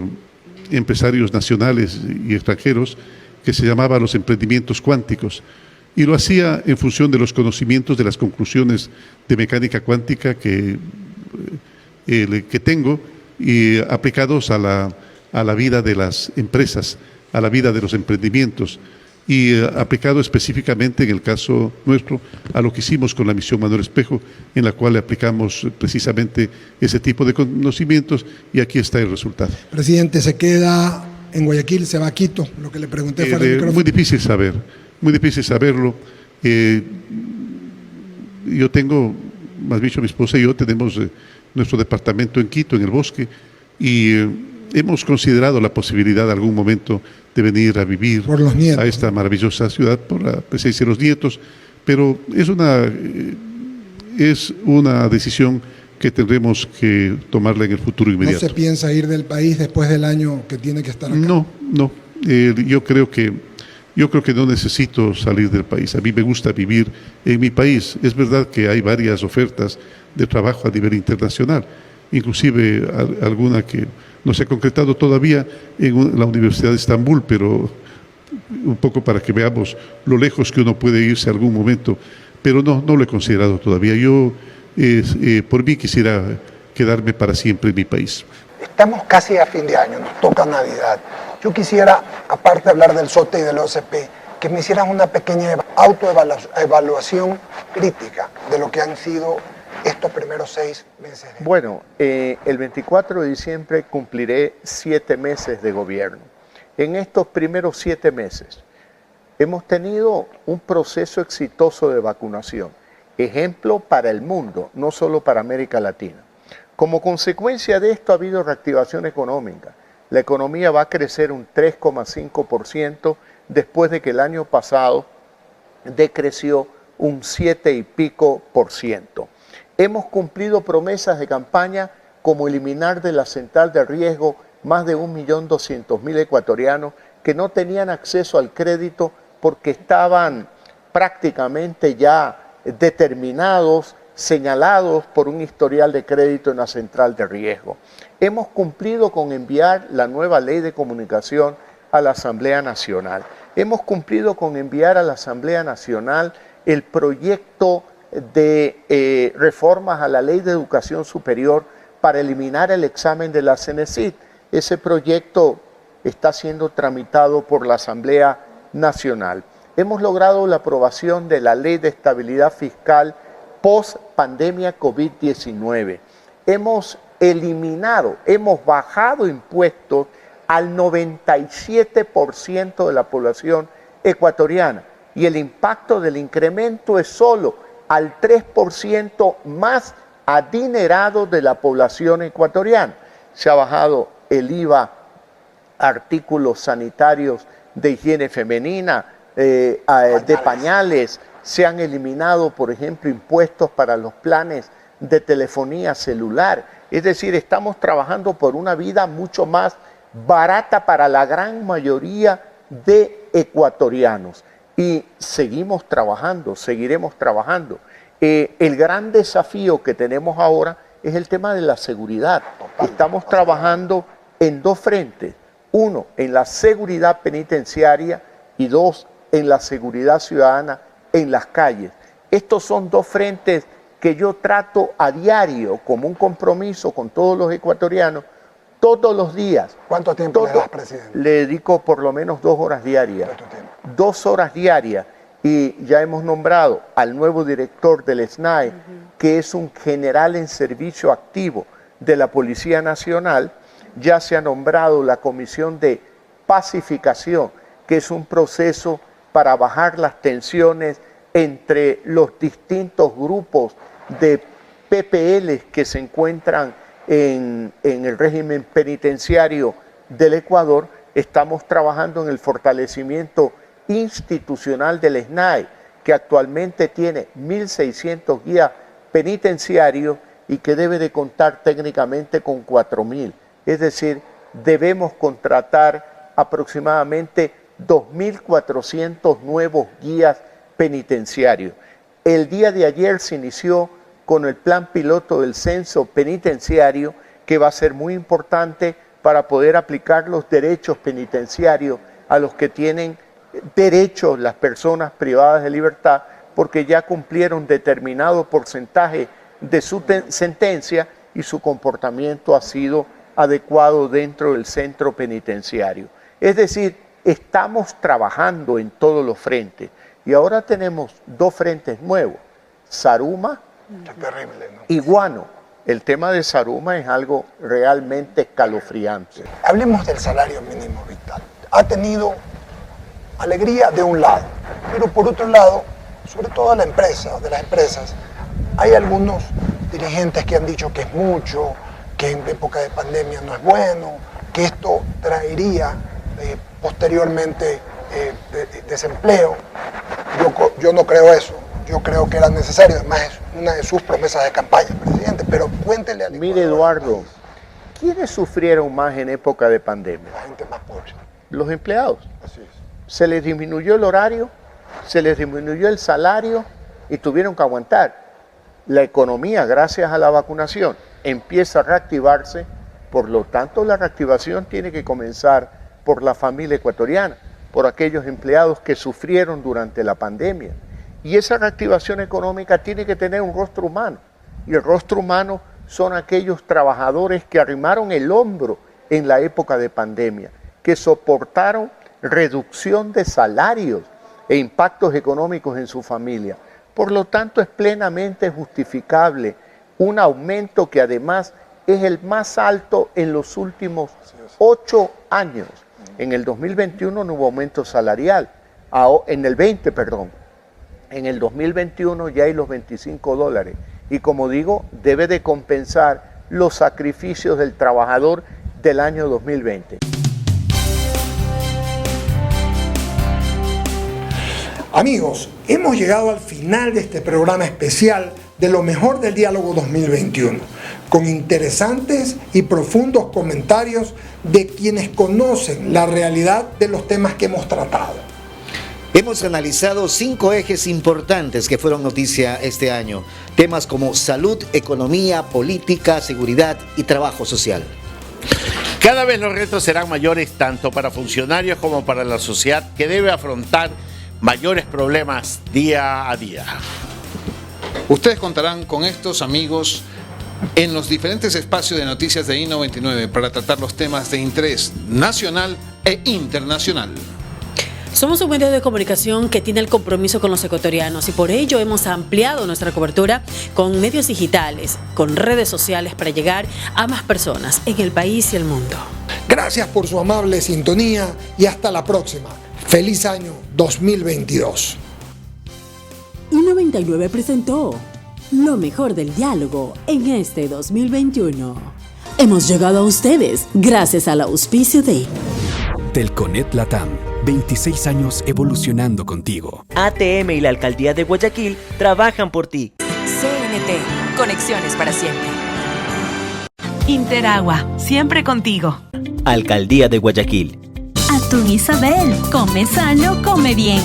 empresarios nacionales y extranjeros, que se llamaba Los Emprendimientos Cuánticos, y lo hacía en función de los conocimientos, de las conclusiones de mecánica cuántica que tengo, y aplicados a la vida de las empresas, a la vida de los emprendimientos, y aplicado específicamente en el caso nuestro a lo que hicimos con la misión Manuel Espejo, en la cual le aplicamos precisamente ese tipo de conocimientos, y aquí está el resultado. Presidente, ¿se queda en Guayaquil, se va a Quito? Lo que le pregunté fuera del micrófono. Muy difícil saberlo. Yo tengo, más dicho, mi esposa y yo tenemos nuestro departamento en Quito, en el bosque, y hemos considerado la posibilidad de algún momento de venir a vivir a esta maravillosa ciudad por la presencia de los nietos, pero es una decisión que tendremos que tomarla en el futuro inmediato. ¿No se piensa ir del país después del año que tiene que estar acá? No. Yo creo que no necesito salir del país. A mí me gusta vivir en mi país. Es verdad que hay varias ofertas de trabajo a nivel internacional, inclusive alguna que no se ha concretado todavía en la Universidad de Estambul, pero un poco para que veamos lo lejos que uno puede irse algún momento, pero no lo he considerado todavía. Yo por mí quisiera quedarme para siempre en mi país. Estamos casi a fin de año, nos toca Navidad. Yo quisiera, aparte de hablar del SOTE y del OCP, que me hicieran una pequeña autoevaluación crítica de lo que han sido estos primeros 6 meses. Bueno, el 24 de diciembre cumpliré 7 meses de gobierno. En estos primeros 7 meses hemos tenido un proceso exitoso de vacunación, ejemplo para el mundo, no solo para América Latina. Como consecuencia de esto ha habido reactivación económica. La economía va a crecer un 3,5% después de que el año pasado decreció un 7 y pico por ciento. Hemos cumplido promesas de campaña como eliminar de la central de riesgo más de 1.200.000 ecuatorianos que no tenían acceso al crédito porque estaban prácticamente ya determinados, señalados por un historial de crédito en la central de riesgo. Hemos cumplido con enviar la nueva ley de comunicación a la Asamblea Nacional. Hemos cumplido con enviar a la Asamblea Nacional el proyecto de reformas a la Ley de Educación Superior para eliminar el examen de la CENESID. Ese proyecto está siendo tramitado por la Asamblea Nacional. Hemos logrado la aprobación de la Ley de Estabilidad Fiscal post pandemia COVID-19. Hemos bajado impuestos al 97% de la población ecuatoriana y el impacto del incremento es solo al 3% más adinerado de la población ecuatoriana. Se ha bajado el IVA a artículos sanitarios de higiene femenina, de pañales, se han eliminado, por ejemplo, impuestos para los planes de telefonía celular. Es decir, estamos trabajando por una vida mucho más barata para la gran mayoría de ecuatorianos. Y seguimos trabajando, seguiremos trabajando. El gran desafío que tenemos ahora es el tema de la seguridad. Estamos trabajando en dos frentes. Uno, en la seguridad penitenciaria y dos, en la seguridad ciudadana en las calles. Estos son dos frentes que yo trato a diario como un compromiso con todos los ecuatorianos, todos los días. ¿Cuánto tiempo le das, presidente? Le dedico por lo menos 2 horas diarias. 2 horas diarias. Y ya hemos nombrado al nuevo director del SNAI, que es un general en servicio activo de la Policía Nacional. Ya se ha nombrado la Comisión de Pacificación, que es un proceso para bajar las tensiones entre los distintos grupos de PPL que se encuentran en el régimen penitenciario del Ecuador. Estamos trabajando en el fortalecimiento institucional del SNAI, que actualmente tiene 1.600 guías penitenciarios y que debe de contar técnicamente con 4.000. Es decir, debemos contratar aproximadamente 2.400 nuevos guías penitenciarios. El día de ayer se inició con el plan piloto del censo penitenciario, que va a ser muy importante para poder aplicar los derechos penitenciarios a los que tienen derechos las personas privadas de libertad, porque ya cumplieron determinado porcentaje de su sentencia y su comportamiento ha sido adecuado dentro del centro penitenciario. Es decir, estamos trabajando en todos los frentes y ahora tenemos 2 frentes nuevos, Zaruma y Guano. El tema de Zaruma es algo realmente escalofriante. Hablemos del salario mínimo vital. Ha tenido alegría de un lado, pero por otro lado, sobre todo de las empresas, hay algunos dirigentes que han dicho que es mucho, que en época de pandemia no es bueno, que esto traería posteriormente desempleo. Yo no creo eso. Yo creo que era necesario, además es una de sus promesas de campaña, presidente, pero cuéntele al Mire, Eduardo, ¿quiénes sufrieron más en época de pandemia? La gente más pobre. Los empleados. Así es. Se les disminuyó el horario, se les disminuyó el salario y tuvieron que aguantar. La economía, gracias a la vacunación, empieza a reactivarse, por lo tanto la reactivación tiene que comenzar por la familia ecuatoriana, por aquellos empleados que sufrieron durante la pandemia. Y esa reactivación económica tiene que tener un rostro humano. Y el rostro humano son aquellos trabajadores que arrimaron el hombro en la época de pandemia, que soportaron reducción de salarios e impactos económicos en su familia. Por lo tanto, es plenamente justificable un aumento que además es el más alto en los últimos 8 años. En el 2021 no hubo aumento salarial, en el 20, perdón. En el 2021 ya hay los $25 y como digo, debe de compensar los sacrificios del trabajador del año 2020. Amigos, hemos llegado al final de este programa especial de lo mejor del Diálogo 2021, con interesantes y profundos comentarios de quienes conocen la realidad de los temas que hemos tratado. Hemos analizado 5 ejes importantes que fueron noticia este año. Temas como salud, economía, política, seguridad y trabajo social. Cada vez los retos serán mayores tanto para funcionarios como para la sociedad, que debe afrontar mayores problemas día a día. Ustedes contarán con estos amigos en los diferentes espacios de noticias de I99 para tratar los temas de interés nacional e internacional. Somos un medio de comunicación que tiene el compromiso con los ecuatorianos y por ello hemos ampliado nuestra cobertura con medios digitales, con redes sociales para llegar a más personas en el país y el mundo. Gracias por su amable sintonía y hasta la próxima. Feliz año 2022. I99 presentó lo mejor del diálogo en este 2021. Hemos llegado a ustedes gracias al auspicio de Telconet Latam, 26 años evolucionando contigo. ATM y la Alcaldía de Guayaquil trabajan por ti. CNT, conexiones para siempre. Interagua, siempre contigo. Alcaldía de Guayaquil. Atún Isabel, come sano, come bien.